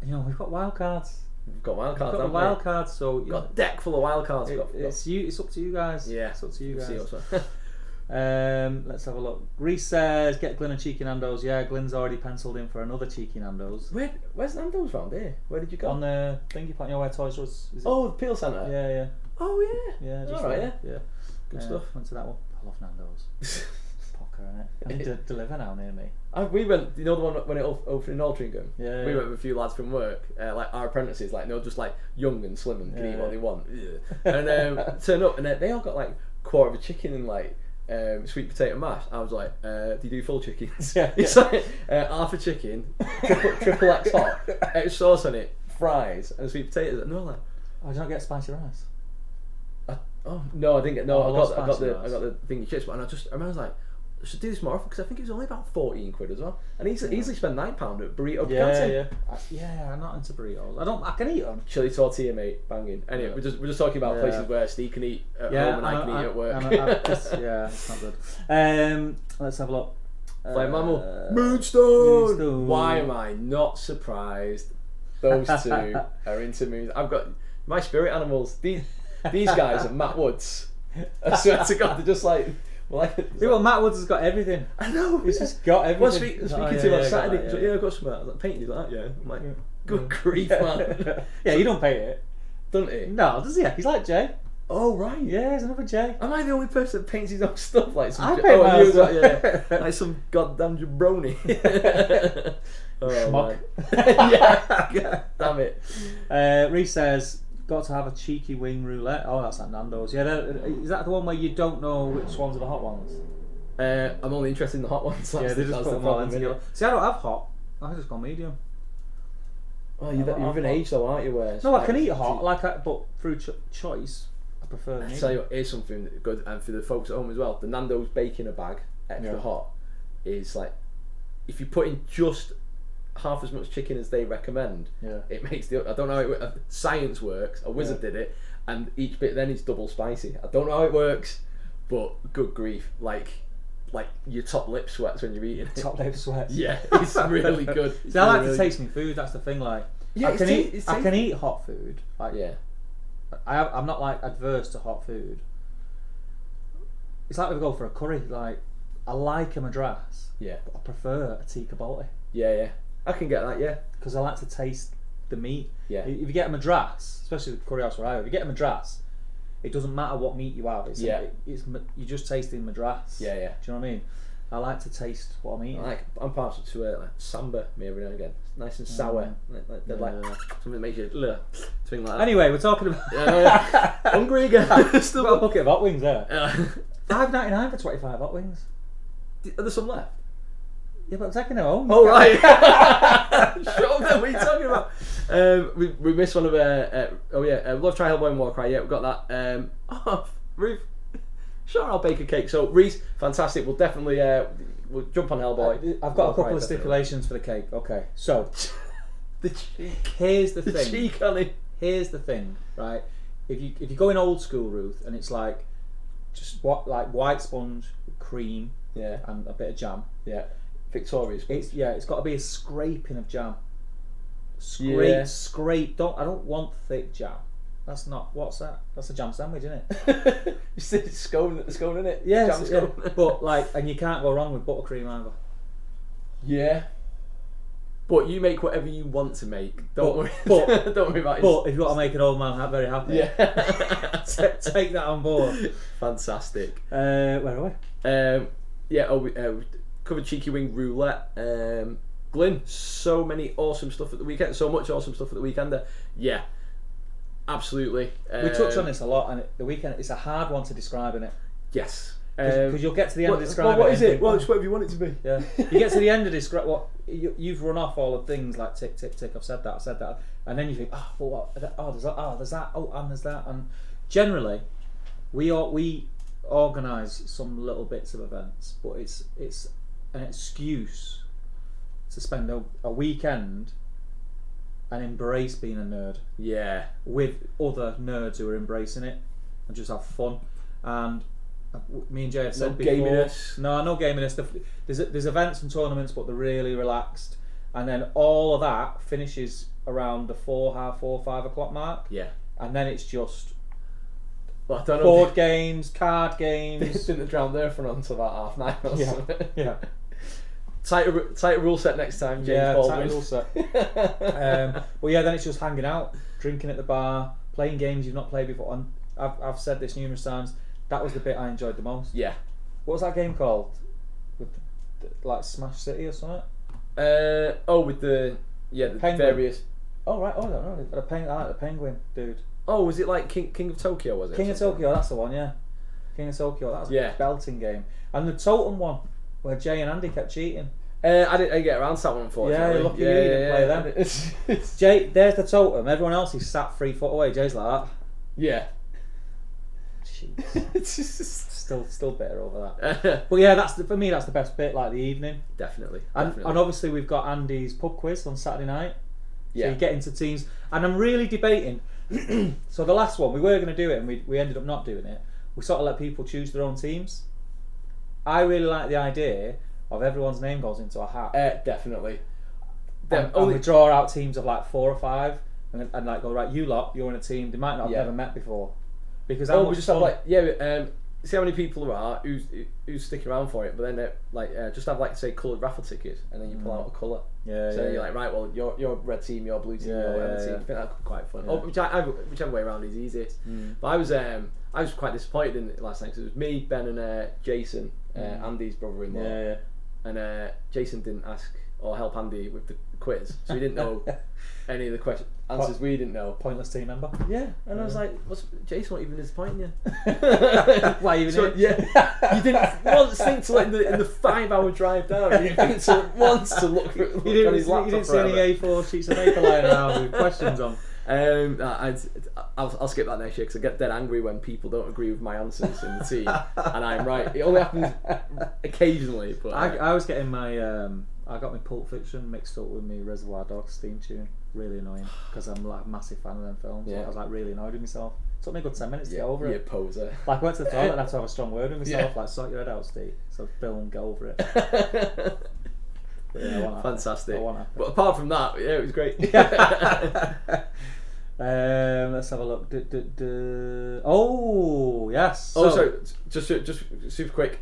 We've got wildcards. We've got wildcards, so we've got a deck full of wildcards. It's up to you guys. Yeah, it's up to you guys. Let's have a look. Reese says, "Get Glyn a cheeky Nando's." Yeah, Glyn's already penciled in for another cheeky Nando's. Where's Nando's round here? Where did you go? On the thingy point, where Toys R Us. Oh, the Peel Centre. Yeah. Oh yeah. Yeah. All right. Yeah. Good stuff. Went to that one. I love Nando's. isn't it? I need to deliver now near me. We went, you know the one when it opened in Altrincham? Yeah. We went with a few lads from work, like our apprentices, like they're just like young and slim and can eat what they want. And turn up and they all got like quarter of a chicken and like sweet potato mash. I was like, do you do full chickens? Yeah. It's like half a chicken, triple X hot, extra sauce on it, fries and sweet potatoes. And they're like, oh, did you not get spicy rice? Oh no, I didn't get. No, Oh, I got the thingy chips, but I was like, I should do this more often because I think it was only about 14 quid as well, and easily spent £9 at burrito. Yeah, I'm not into burritos. I can eat them. Chili tortilla, mate, banging. Anyway, we're just talking about places where Steve can eat at home and I can eat at work. It's not good. Let's have a look. Flame Mammal, Moonstone. Why am I not surprised? Those two are into moons. I've got my spirit animals. These guys are Matt Woods. I swear to God, they're just like. Well, Matt Woods has got everything. I know. He's just got everything. Well, speaking to him on Saturday, he's like, I've got some like painting. He's like, yeah. I'm like, good grief, man. Yeah, you don't paint it. Doesn't he? No, does he? He's like Jay. Oh, right. Yeah, there's another Jay. Am I the only person that paints his own stuff? Like some I paint my stuff. Like some goddamn jabroni. Schmuck. Yeah, damn it. Reese says, got to have a cheeky wing roulette. Oh, that's at Nando's. Yeah, is that the one where you don't know which ones are the hot ones? I'm only interested in the hot ones. They just put them all in together. See, I don't have hot. I just go medium. Oh, you're of an age though, aren't you? Where no, I can eat hot, but through choice, I prefer medium. I tell you what, here's something good, and for the folks at home as well. The Nando's bacon in a bag, extra hot, is like, if you put in just half as much chicken as they recommend, it makes I don't know how science works. A wizard did it, and each bit then is double spicy. I don't know how it works, but good grief, like your top lip sweats when you're eating it. Top lip sweats. Yeah, it's really good. See, I like to taste my food. That's the thing. Like, yeah, I can eat hot food. Like, I'm not like adverse to hot food. It's like we go for a curry. Like, I like a madras. Yeah, but I prefer a tikka balti. Yeah. I can get that, yeah. Because I like to taste the meat. Yeah. If you get a madras, especially the curry house where I live, if you get a madras, it doesn't matter what meat you have. You're just tasting madras. Yeah. Do you know what I mean? I like to taste what I'm eating. I'm partial to like samba me every now and again. It's nice and sour. Something that makes you something like that. Anyway, we're talking about hungry again. Still got a bucket of hot wings there. $5.99 for 25 hot wings. Are there some left? Yeah, but I'm taking them home. Oh, right. Shut up then, what are you talking about? We missed one of Love Try Hellboy and Warcry. Yeah, we've got that. Ruth, sure, I'll bake a cake. So Reese, fantastic. We'll definitely we'll jump on Hellboy. I've got a couple of stipulations for the cake. Okay, so the cheek. Here's the thing. The cheek on it. Here's the thing, right? If you go in old school, Ruth, and it's like just white sponge, cream, and a bit of jam. Yeah. Victoria's. It's got to be a scraping of jam. Scrape. I don't want thick jam. That's not. What's that? That's a jam sandwich, isn't it? You said scone in it. Yes, jam scone. But and you can't go wrong with buttercream either. Yeah. But you make whatever you want to make. Don't worry. Don't worry about it. But if you want to make an old man very happy, take that on board. Fantastic. Where are we? Covered cheeky wing roulette. Glyn, so many awesome stuff at the weekend. So much awesome stuff at the weekend. Yeah, absolutely. We touched on this a lot, and the weekend it's a hard one to describe, isn't it? Yes. Because you'll get to the end of describing what is it? Well, it's whatever you want it to be. Yeah. You get to the end of describe what you've run off all the things like tick tick tick. I've said that, and then you think, there's that, and there's that, and generally, we organise some little bits of events, but it's an excuse to spend a weekend and embrace being a nerd. Yeah. With other nerds who are embracing it and just have fun. And me and Jay have said before. Gaminess. No gaminess. There's events and tournaments, but they're really relaxed. And then all of that finishes around the 5 o'clock mark. Yeah. And then it's just board games, card games. Didn't drown there for until about 9:30 or something. Yeah. Tighter rule set next time, James Baldwin. Tighter rule set. Well, yeah, then it's just hanging out, drinking at the bar, playing games you've not played before. And I've said this numerous times. That was the bit I enjoyed the most. Yeah. What was that game called? with like Smash City or something. With the Penguin. various. Oh right, I don't know. I like the Penguin dude. Oh, was it like King of Tokyo? Was it? King of Tokyo, that's the one. Yeah, King of Tokyo. That was a belting game. And the Totem one, where Jay and Andy kept cheating. I didn't get around to that one, unfortunately. Yeah, lucky you didn't play them. Jay, there's the Totem. Everyone else is sat 3 foot away. Jay's like that. Yeah. Jeez. Still bitter over that. But yeah, for me that's the best bit, like the evening. Definitely. And obviously we've got Andy's pub quiz on Saturday night. So you get into teams, and I'm really debating. So the last one we were going to do it, and we ended up not doing it. We sort of let people choose their own teams. I really like the idea of everyone's name goes into a hat. Definitely. And we draw out teams of like 4 or 5, and like go, right, you lot, you're in a team. They might not have never met before, because we just have like see how many people there are who's sticking around for it, but then just have like say coloured raffle tickets, and then you pull out a colour. So you're like, right, well, you're red team, you're blue team, you're whatever team. I think that could be quite fun. Whichever way around is easiest. But I was quite disappointed in it last night, because it was me, Ben, and Jason, Andy's brother-in-law. And Jason didn't ask or help Andy with the quiz, so he didn't know any of the answers we didn't know. Pointless team member. Yeah, and I was like, Jason not even disappointing you? Why even? So, you didn't once think to like in the 5-hour drive down. You didn't think to once to look on his laptop. You didn't see any A4 sheets of paper lying around with questions on. I'll skip that next year, because I get dead angry when people don't agree with my answers in the team, and I'm right. It only happens occasionally, but I was getting my I got my Pulp Fiction mixed up with my Reservoir Dogs theme tune. Really annoying, because I'm like a massive fan of them films. I was like really annoyed with myself. It took me a good 10 minutes to get over it. Poser. Like I went to the toilet and had to have a strong word with myself. Like, sort your head out, Steve. So film, get over it. Fantastic. But apart from that, it was great. Let's have a look. Oh yes. So just super quick.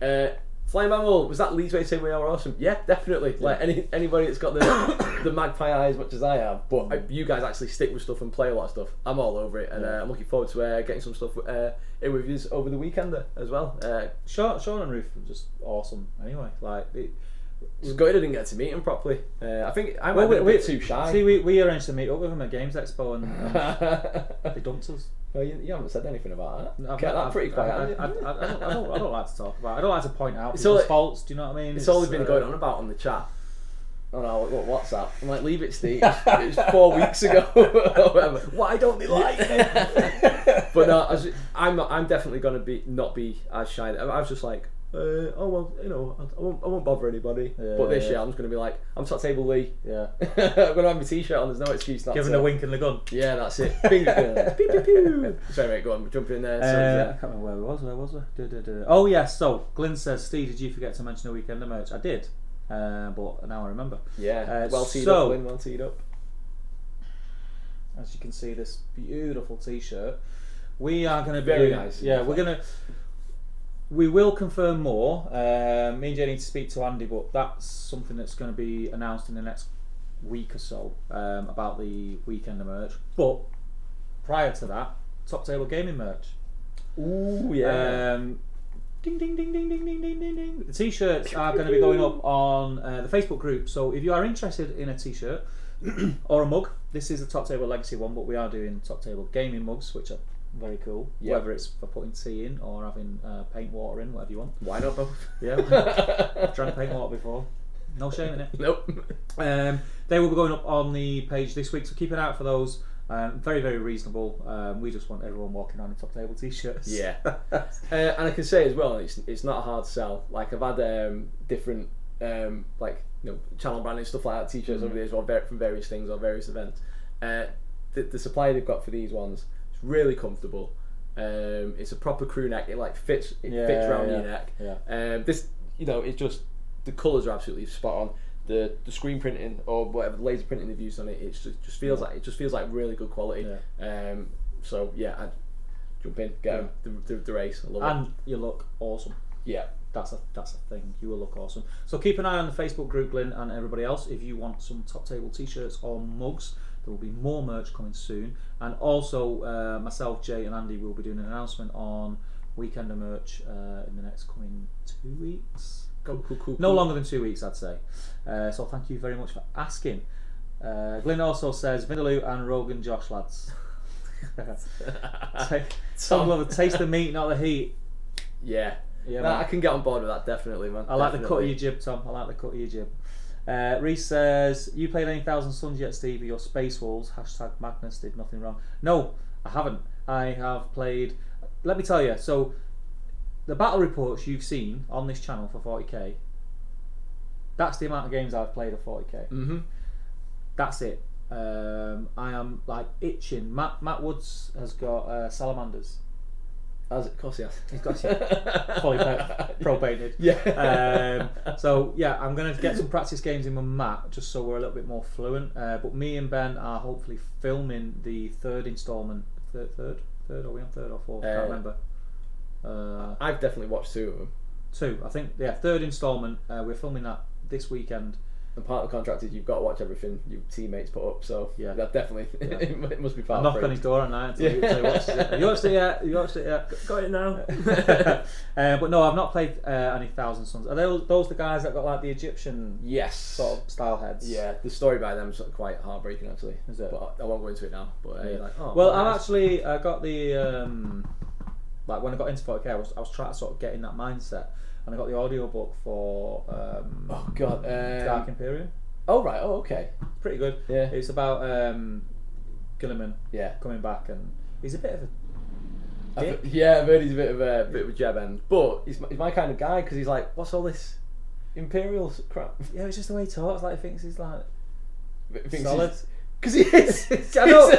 Flying Mammal, was that Lee's way to say we are awesome? Yeah, definitely. Like anybody that's got the magpie eye as much as I have, but you guys actually stick with stuff and play a lot of stuff. I'm all over it, and I'm looking forward to getting some stuff in with you over the weekend as well. Sean and Ruth were just awesome. Anyway, like. Just gutted I didn't get to meet him properly. I think I might be a bit too shy. See, we arranged to meet up with him at Games Expo, and they dumped us. Well, you haven't said anything about that. Kept that pretty quiet. I don't like to talk about it. I don't like to point out people's faults. Do you know what I mean? It's all been going on about on the chat. On our WhatsApp. I'm like, leave it, Steve. It was 4 weeks ago or whatever. Why don't they like it? But no, I'm definitely going to not be as shy. I was just like, oh well, you know, I won't bother anybody. But this year I'm just going to be like, I'm Top Table Lee. Yeah. I'm going to have my t-shirt on. There's no excuse not to. Giving a wink and the gun. Yeah, that's it. Finger gun. Pew pew pew. Sorry, mate, go on. We're jumping in there. I can't remember where was we? Oh yes. So Glyn says, Steve, did you forget to mention the weekend of merch? I did, but now I remember. Yeah. Well teed up, Glyn. Well teed up. As you can see, this beautiful t-shirt. We are going to be very nice. Yeah, we will confirm more. Me and Jay need to speak to Andy, but that's something that's going to be announced in the next week or so about the weekend of merch. But prior to that, Top Table Gaming merch. Ooh, yeah. Ding ding ding ding ding ding ding ding ding. The t-shirts are going to be going up on the Facebook group. So if you are interested in a t-shirt or a mug, this is the Top Table Legacy one, but we are doing Top Table Gaming mugs, which are very cool. Yep. Whether it's for putting tea in or having paint water in, whatever you want. Why not both? Yeah. I've drank paint water before. No shame in it. Nope. They will be going up on the page this week, so keep an eye out for those. Very, very reasonable. We just want everyone walking on in Top Table t-shirts. Yeah. And I can say as well, it's not a hard sell. Like I've had different channel branding stuff like that, t-shirts over the years, or from various things or various events. The supply they've got for these ones, really comfortable. It's a proper crew neck. It fits around your neck. Yeah. This, it's just the colours are absolutely spot on. The screen printing or whatever the laser printing they've used on it, it just feels like really good quality. Yeah. So yeah, I'd jump in, get the race. I love it. And you look awesome. Yeah. That's a thing. You will look awesome. So keep an eye on the Facebook group, Glyn, and everybody else. If you want some Top Table t-shirts or mugs, there will be more merch coming soon. And also, myself, Jay, and Andy will be doing an announcement on Weekend of Merch in the next coming 2 weeks. Cool. No longer than 2 weeks, I'd say. So thank you very much for asking. Glyn also says Vindaloo and Rogan Josh lads. Tom Glover, taste the meat, not the heat. Yeah, Yeah, I can get on board with that, definitely, man. I like the cut of your jib, Tom. I like the cut of your jib. Reese says, you played any Thousand Suns yet, Stevie? Your Space Wolves, #Magnus did nothing wrong. No, I haven't. I have played, let me tell you, so the battle reports you've seen on this channel for 40k, that's the amount of games I've played at 40k. Mm-hmm. That's it. I am like itching. Matt Woods has got Salamanders. Of course he has. He's got fully pro-painted. Yeah. So yeah, I'm going to get some practice games in with Matt, just so we're a little bit more fluent. But me and Ben are hopefully filming the third instalment. Third? Are we on third or fourth? I can't remember. I've definitely watched 2 of them. 2, I think. Yeah, third instalment. We're filming that this weekend. And part of the contract is you've got to watch everything your teammates put up, so yeah, that definitely it must be part I'll of knock on his door at night until he watches it. You watched it yet? You watched it yet? Got it now. But no, I've not played any Thousand Suns. Are those the guys that got like the Egyptian sort of style heads? Yeah, the story by them is quite heartbreaking actually. Is it? But I won't go into it now. But I've actually got the like when I got into 40k, I was trying to sort of get in that mindset. And I got the audiobook for Dark Imperium. Oh right, oh okay. Pretty good. Yeah. It's about Gilliman coming back, and he's a bit of a dick. I've heard he's a bit of a jab end. But he's my kind of guy, because he's like, what's all this Imperial crap? Yeah, it's just the way he talks, like he thinks he's like solid. Because he is. I know,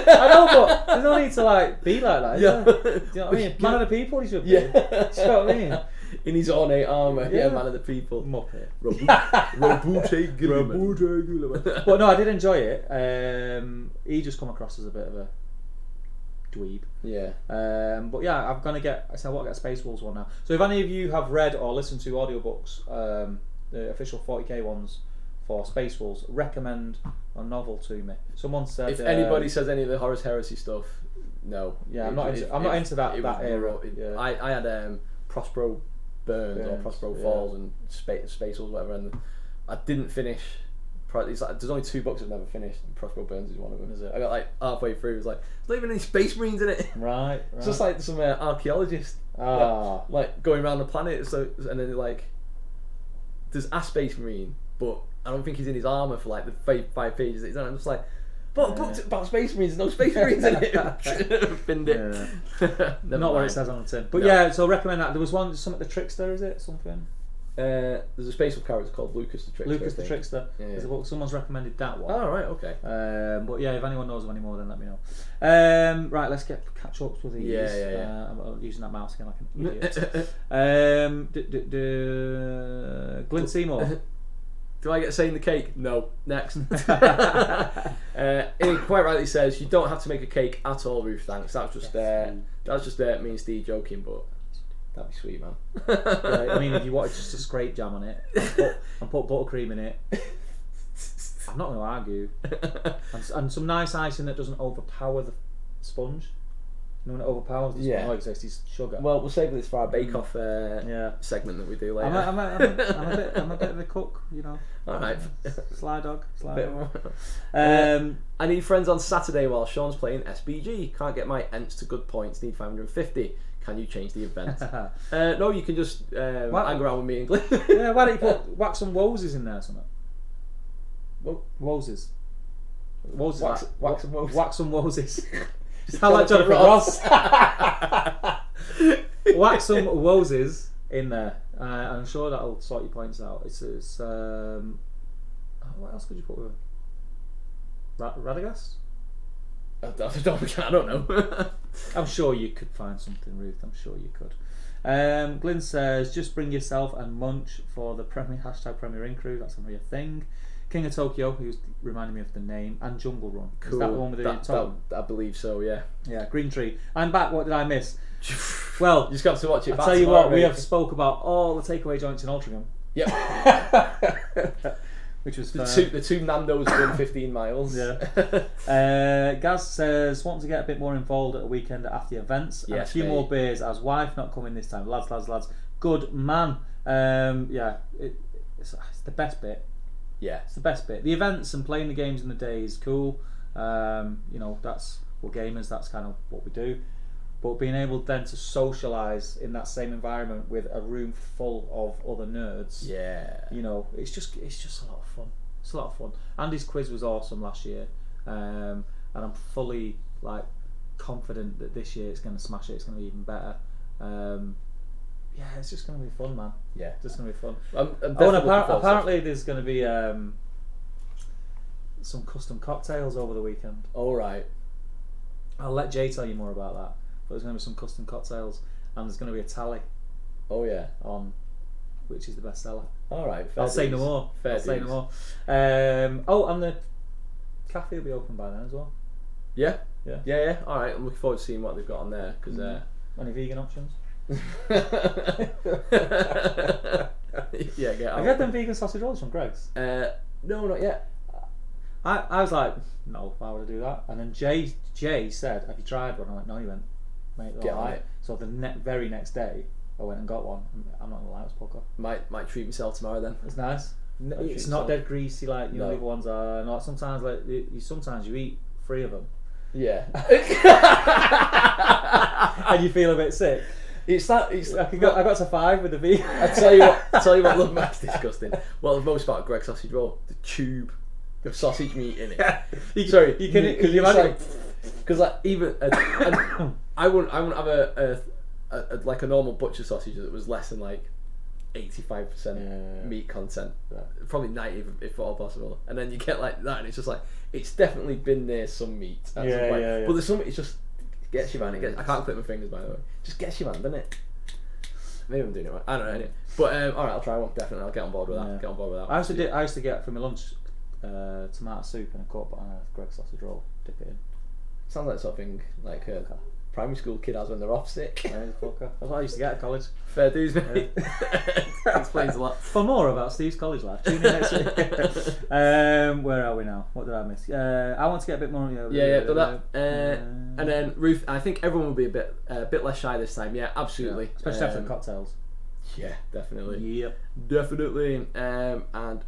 but there's no need to like be like that. Yeah. Do you know what I mean? Man of the people, he should be. Yeah. Do you know what I mean? In his ornate armour, man of the people. Muppet. Rabute Gilliman. But no, I did enjoy it. He just come across as a bit of a dweeb. Yeah. But yeah, I want to get Space Wolves one now. So if any of you have read or listened to audiobooks, the official 40k ones for Space Wolves, recommend a novel to me. Someone said if anybody says any of the Horus Heresy stuff, no. Yeah, I'm not into that era. I had Prospero Burns or Prospero Falls and Space Wolves, whatever, and I didn't finish. It's like, there's only 2 books I've never finished, and Prospero Burns is one of them. Is it? I got like halfway through, it was like, there's not even any Space Marines in it. Right. It's just like some archaeologist, like going around the planet. So and then like, there's a Space Marine, but I don't think he's in his armour for like the 5 pages that he's on. I'm just like, but books about Space Marines, there's no Space Marines in it. Binned it. Not what it says on the tin. But yeah, so recommend that. There was one, something the Trickster, is it? Something? There's a Space Wolf character called Lucas the Trickster. Lucas the Trickster. There's a book, someone's recommended that one. Oh, right, okay. But yeah, if anyone knows of any more, then let me know. Right, let's catch up with these. Yeah. I'm using that mouse again like an idiot. Glyn Seymour. Do I get a say in the cake? No. Next. He quite rightly says you don't have to make a cake at all, Ruth. Thanks. That's just me and Steve joking, but that'd be sweet, man. I mean, if you wanted just to scrape jam on it and put buttercream in it, I'm not going to argue. And some nice icing that doesn't overpower the sponge. You know, when it overpowers the sponge, like it's sugar. Well, we'll save this for our bake-off segment that we do later. I'm a bit of a cook, you know. All right. Sly dog. I need friends on Saturday while Sean's playing SBG. Can't get my Ents to good points. Need 550. Can you change the event? No, you can just hang around with me and Glenn. Yeah, why don't you put Wax and Woses in there or something? Woses. Wax and Woses. Wax and Woses. I like Jonathan Ross. Whack some Woses in there. I'm sure that'll sort your points out. It's what else could you put with him? Radagast? I don't know. I'm sure you could find something, Ruth. I'm sure you could. Glyn says, just bring yourself and Munch for the Premier Crew. That's going to be a thing. King of Tokyo, who's reminding me of the name, and Jungle Run. Cool. Is that the one with the I believe so, yeah. Yeah, Green Tree. I'm back. What did I miss? Well, you just got to watch it. I'll tell you what, we have spoke about all the takeaway joints in Altrincham. Yep. Which was the two Nando's within 15 miles. Yeah. Gaz says, want to get a bit more involved at a weekend after the events. And a few more beers as wife not coming this time. Lads. Good man. Yeah, it's the best bit. Yeah, it's the best bit. The events and playing the games in the day is cool. That's we're gamers. That's kind of what we do. But being able then to socialise in that same environment with a room full of other nerds, it's just a lot of fun. It's a lot of fun. Andy's quiz was awesome last year, and I'm fully confident that this year it's going to smash it. It's going to be even better. It's just going to be fun, man. Yeah, it's just going to be fun. And apparently there's going to be some custom cocktails over the weekend. All right. I'll let Jay tell you more about that. But there's going to be some custom cocktails, and there's going to be a tally. Oh yeah. On which is the best seller. All right. I'll say no more. Say no more. And the cafe will be open by then as well. Yeah. All right. I'm looking forward to seeing what they've got on there because any vegan options. Yeah. Have you had them vegan sausage rolls from Greg's? No, not yet. I was like, no, why would I do that? And then Jay said, have you tried one? I went, no. He went, mate, get on it. So the very next day, I went and got one. I'm not gonna lie, it was poker. Might treat myself tomorrow then. It's nice. It's not dead greasy like the other ones are. Not sometimes sometimes you eat 3 of them. Yeah. And you feel a bit sick. I got to 5 with the vegan. I tell you what, love Matt's disgusting. Well, the most about Greg's sausage roll, the tube of sausage meat in it. Sorry, you can imagine because even I wouldn't have a normal butcher sausage that was less than 85% meat content, probably 90 if at all possible, and then you get that, and it's just it's definitely been near some meat. But there's some, it just gets you, man. I can't clip my fingers, by the way. Just gets you, man, doesn't it? Maybe I'm doing it right. I don't know. Anyway. But all right, I'll try one. Definitely, I'll get on board with that. Yeah. Get on board with that. I used to get for my lunch tomato soup and a cup and a Greg's sausage roll. Dip it in. Sounds like something like a primary school kid has when they're off sick. That's what I used to get at college. Fair dues, mate. Explains a lot. For more about Steve's college life, tune in next week. Where are we now? What did I miss? I want to get a bit more. Do that. And then Ruth, I think everyone will be a bit less shy this time. Yeah, absolutely. Yeah. Especially after the cocktails. Yeah, definitely. Yep. Definitely. And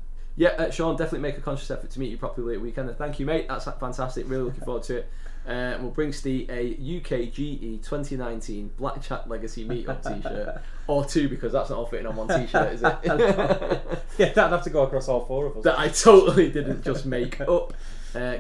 Sean, definitely make a conscious effort to meet you properly at weekend. Thank you, mate. That's fantastic. Really looking forward to it. We'll bring Steve a UKGE 2019 Blackjack Legacy Meetup t-shirt, or 2 because that's not all fitting on one t-shirt, is it? Yeah, that'd have to go across all 4 of us. That I totally didn't just make up.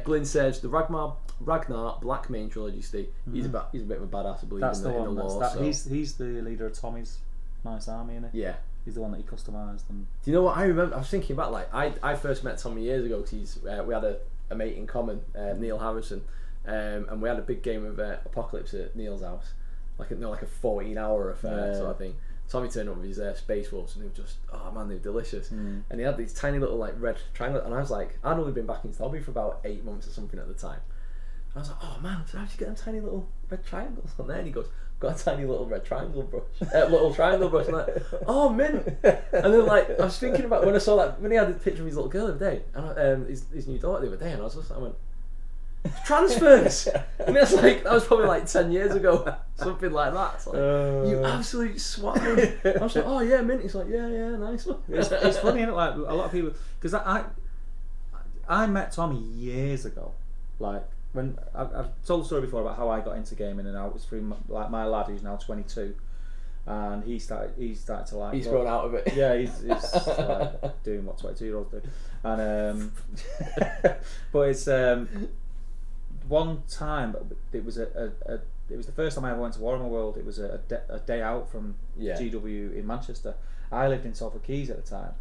Glyn says the Ragnar Black Mane trilogy, Steve. He's a bit of a badass, I believe. That's in the lore. He's the leader of Tommy's Nice Army, isn't he? Yeah. He's the one that he customised them. Do you know what I remember? I was thinking about I first met Tommy years ago because we had a mate in common, Neil Harrison, and we had a big game of Apocalypse at Neil's house, like a 14-hour affair sort of thing. Tommy turned up with his Space Wolves and they were just, oh man, they were delicious. And he had these tiny little red triangles, and I was like, I'd only been back in hobby for about 8 months or something at the time. And I was like, oh man, how'd you get them tiny little red triangles on there? And he goes, got a tiny little red triangle brush, little triangle brush. And I'm like, oh mint. And then I was thinking about when I saw that, when he had the picture of his little girl the other day, and his new daughter the other day, and I went, transfers. And that's that was probably 10 years ago, something like that. It's you absolute swine. I was like, oh yeah, mint. He's like, yeah, nice one. It's funny, isn't it? A lot of people, because I met Tommy years ago, when I've told the story before about how I got into gaming, and I was through my lad who's now 22, and he started to He's grown out of it. Yeah, he's doing what 22-year-olds do, and but it's one time it was it was the first time I ever went to Warhammer World. It was a day out from GW in Manchester. I lived in Salford Keys at the time,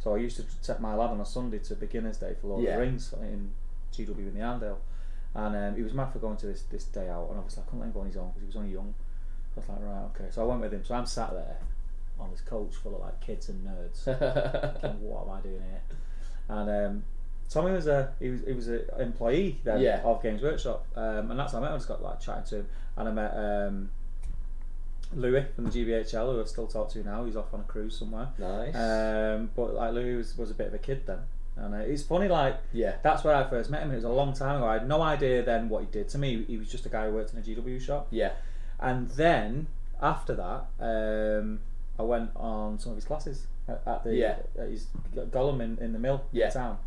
so I used to take my lad on a Sunday to Beginners Day for Lord of the Rings in GW in the Arndale. And he was mad for going to this day out, and obviously I couldn't let him go on his own because he was only young. I was like, right, okay. So I went with him. So I'm sat there on this coach full of kids and nerds. Thinking, what am I doing here? And Tommy was an employee then of Games Workshop, and that's how I met him. I just got chatting to him, and I met Louis from the GBHL, who I still talk to now. He's off on a cruise somewhere. Nice. But Louis was a bit of a kid then. And it's funny, that's where I first met him. It was a long time ago. I had no idea then what he did. To me, he was just a guy who worked in a GW shop. Yeah. And then after that, I went on some of his classes at his Gollum in the mill in town,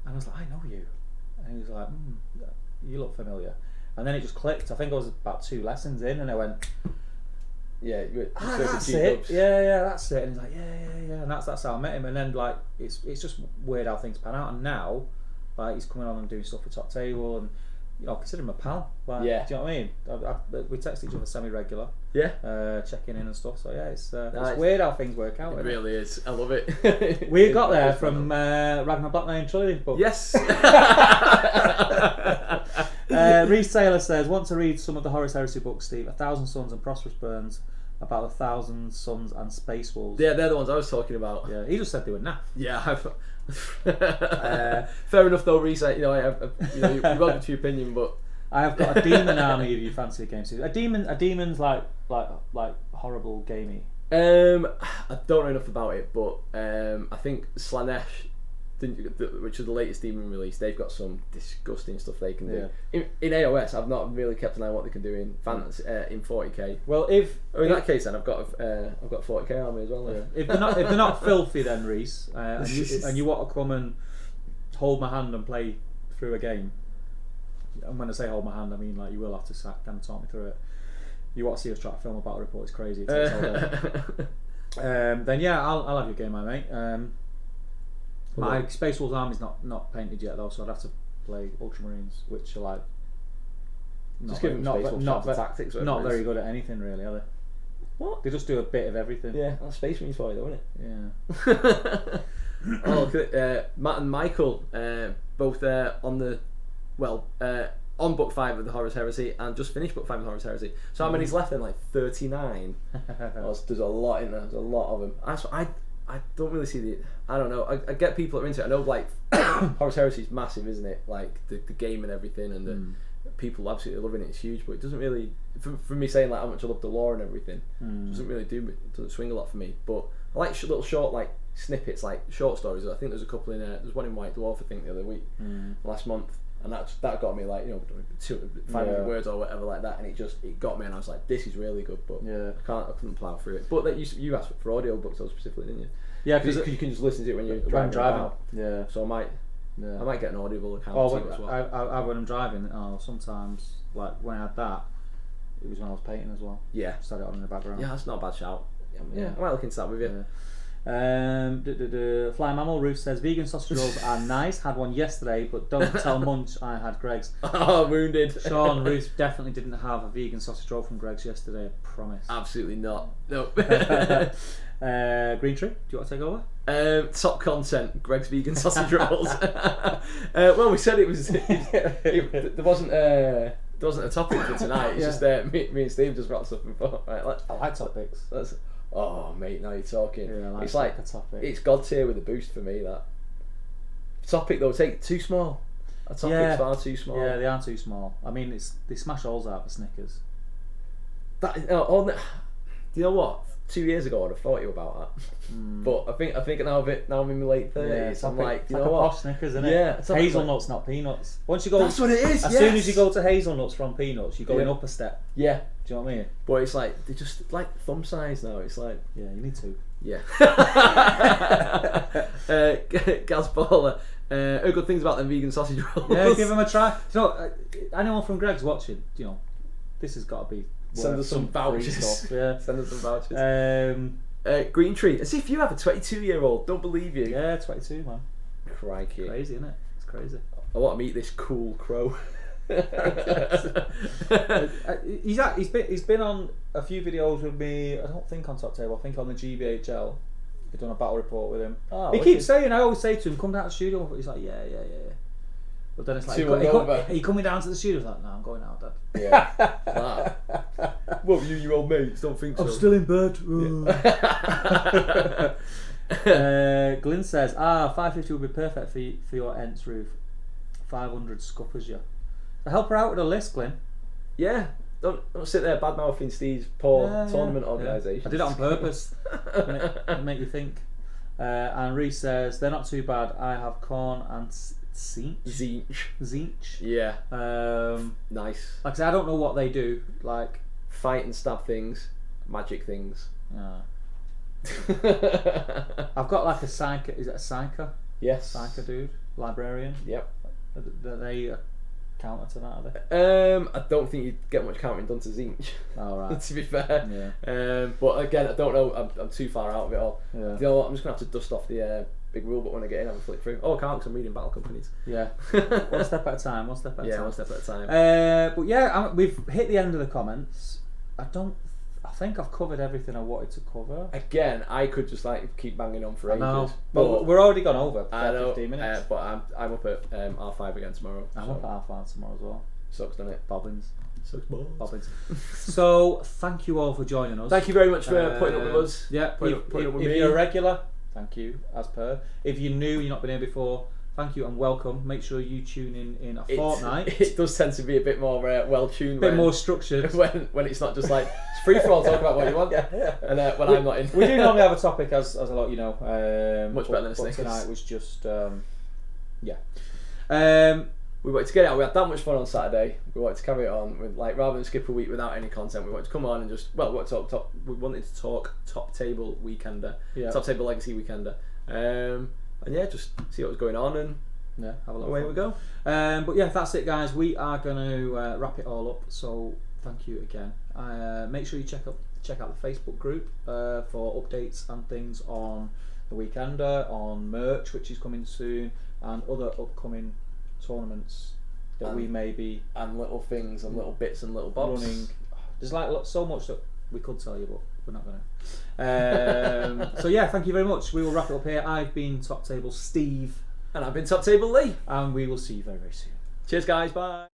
and I was like, I know you, and he was like, you look familiar, and then it just clicked. I think I was about 2 lessons in, and I went, that's it. Yeah, that's it. And he's like, yeah, and that's how I met him. And then like it's just weird how things pan out. And now, like he's coming on and doing stuff for Top Table, and I consider him a pal. Like, do you know what I mean? We text each other semi-regular. Yeah. Checking in and stuff. So yeah, it's weird how things work out. It really is. I love it. We got there from Ragnar Blackman and Trilogy book. Yes. Reece Taylor says, want to read some of the Horus Heresy books, Steve. 1,000 Suns and Prosperous Burns, about 1,000 Suns and Space Wolves. Yeah, they're the ones I was talking about. Yeah, he just said they were naff. Yeah, fair enough though, Reece. You've got your opinion, but I have got a demon army if you fancy a game series. A demon's like horrible gamey. I don't know enough about it, but I think Slaanesh, which is the latest demon release, they've got some disgusting stuff they can do. In AOS, I've not really kept an eye on what they can do in fantasy in 40k. Well, in that case, then I've got 40k army as well. Yeah. If they're not filthy, then Reece, and you want to come and hold my hand and play through a game. And when I say hold my hand, I mean like you will have to kind of talk me through it. You want to see us try to film a battle report? It's crazy. It takes all day. Then yeah, I'll have your game, mate. My Space Wolves army's not painted yet though, so I'd have to play Ultramarines, which are like just give them not tactics. Not very good at anything really, are they? What? They just do a bit of everything. Yeah, that's Space Marines for you, though, isn't it? Yeah. Matt and Michael, both on on book 5 of the Horus Heresy, and just finished book 5 of the Horus Heresy. So how many's left then? Like 39. There's a lot in there. There's a lot of them. I don't really see I don't know. I get people that are into it. I know like Horus Heresy is massive, isn't it? Like the game and everything, and the people absolutely loving it. It's huge, but it doesn't really. For me saying like how much I love the lore and everything, doesn't swing a lot for me. But I like little short like snippets, like short stories. I think there's a couple in there. There's one in White Dwarf, I think, the other week, last month, and that got me like 500 words or whatever like that, and it got me, and I was like, this is really good, but I couldn't plough through it. But you asked for audio books specifically, didn't you? Yeah, because you can just listen to it when you're driving. Yeah. So I might get an Audible account as well. I when I'm driving, sometimes like when I had that, it was when I was painting as well. Yeah. Just had it on in the background. Yeah, that's not a bad shout. Yeah. I might look into that with you. Fly Mammal Ruth says vegan sausage rolls are nice. Had one yesterday, but don't tell Munch I had Greg's. Oh, wounded. Sean, Ruth definitely didn't have a vegan sausage roll from Greg's yesterday. I promise. Absolutely not. No. Green Tree, do you want to take over? Top content: Greg's vegan sausage rolls. Well, we said there wasn't a topic for tonight. It's just me and Steve just brought something for. Right, I like topics. Oh mate, now you're talking. Yeah, it's like a topic. It's God tier with a boost for me. That topic though, take too small. A topic's far too small. Yeah, they are too small. I mean, they smash holes out for Snickers. Do you know what? 2 years ago, I'd have thought you about that. But I think now I'm in my late 30s. I'm like, you know what? Posh Snickers, isn't it? Yeah, hazelnuts, not peanuts. Once you go, that's what it is. As soon as you go to hazelnuts from peanuts, you're going up a step. Yeah. Do you know what I mean? But it's like they're just like thumb size now. It's like you need to. Yeah. Gaz Baller. Good things about them vegan sausage rolls. Yeah, give them a try. Anyone from Greg's watching? This has got to be. Send us some vouchers. Yeah. Send us some vouchers. Green Tree. As if you have a 22-year-old. Don't believe you. Yeah, 22, man. Crikey. Crazy, isn't it? It's crazy. I want to meet this cool crow. He's been on a few videos with me. I don't think on Top Table. I think on the GBHL. We've done a battle report with him. He keeps saying. I always say to him, "Come down to the studio." But he's like, "Yeah." But then it's like, are you coming down to the studio? I was like, "No, I'm going out, Dad." Yeah. What, you old mates? Don't think so. I'm still in bed. Glyn says, 550 would be perfect for your Ents roof. 500 scuppers you. So help her out with a list, Glyn. Yeah. Don't sit there bad mouthing Steve's poor tournament organisation. I did it on purpose. to make you think. And Reece says, they're not too bad. I have corn and Tzeentch. Yeah. Nice. Like I said, I don't know what they do. Like fight and stab things, magic things. I've got like a psycho. Is it a psycho? Yes. Psycho dude, librarian. Yep. Are they counter to that? Are they? I don't think you'd get much counting done to Zinch. All right. To be fair. Yeah. But again, I don't know. I'm too far out of it all. Yeah. You know what? I'm just gonna have to dust off the big rule book when I get in. Have a flick through. Oh, I can't, because I'm reading Battle Companies. Yeah. One step at a time. One step at a time. Yeah, one step at a time. But yeah, we've hit the end of the comments. I think I've covered everything I wanted to cover. Again, I could just like keep banging on for ages. No, but we're already gone over. I know, 15 minutes. but I'm up at R5 again tomorrow. I'm up at R5 tomorrow as well. Sucks, doesn't it? Bobbins. Sucks balls. Bobbins. So thank you all for joining us. Thank you very much for putting up with us. Yeah, putting up with if me. you're a regular, thank you as per. If you're new, you've not been here before, thank you and welcome. Make sure you tune in a fortnight. It does tend to be a bit more well tuned, a bit more structured when it's not just like it's free for all. Talk about what you want. Yeah. And when I'm not in, we do normally have a topic as a lot, you know. Much better than a Snickers. Tonight was just yeah. We wanted to get it out. We had that much fun on Saturday. We wanted to carry it on with, like, rather than skip a week without any content. We wanted to come on and just we wanted to talk top table weekender, top table legacy weekender, and yeah, just see what was going on and yeah, have a look. Away we go. But yeah, that's it, guys. We are going to wrap it all up. So thank you again. Make sure you check out the Facebook group for updates and things on the weekender, on merch which is coming soon, and other upcoming tournaments that we may be and little things and little bits and little bobs running. There's like so much that we could tell you, but we're not going to. So yeah, thank you very much. We will wrap it up here. I've been Top Table Steve, and I've been Top Table Lee, and we will see you very, very soon. Cheers, guys. Bye.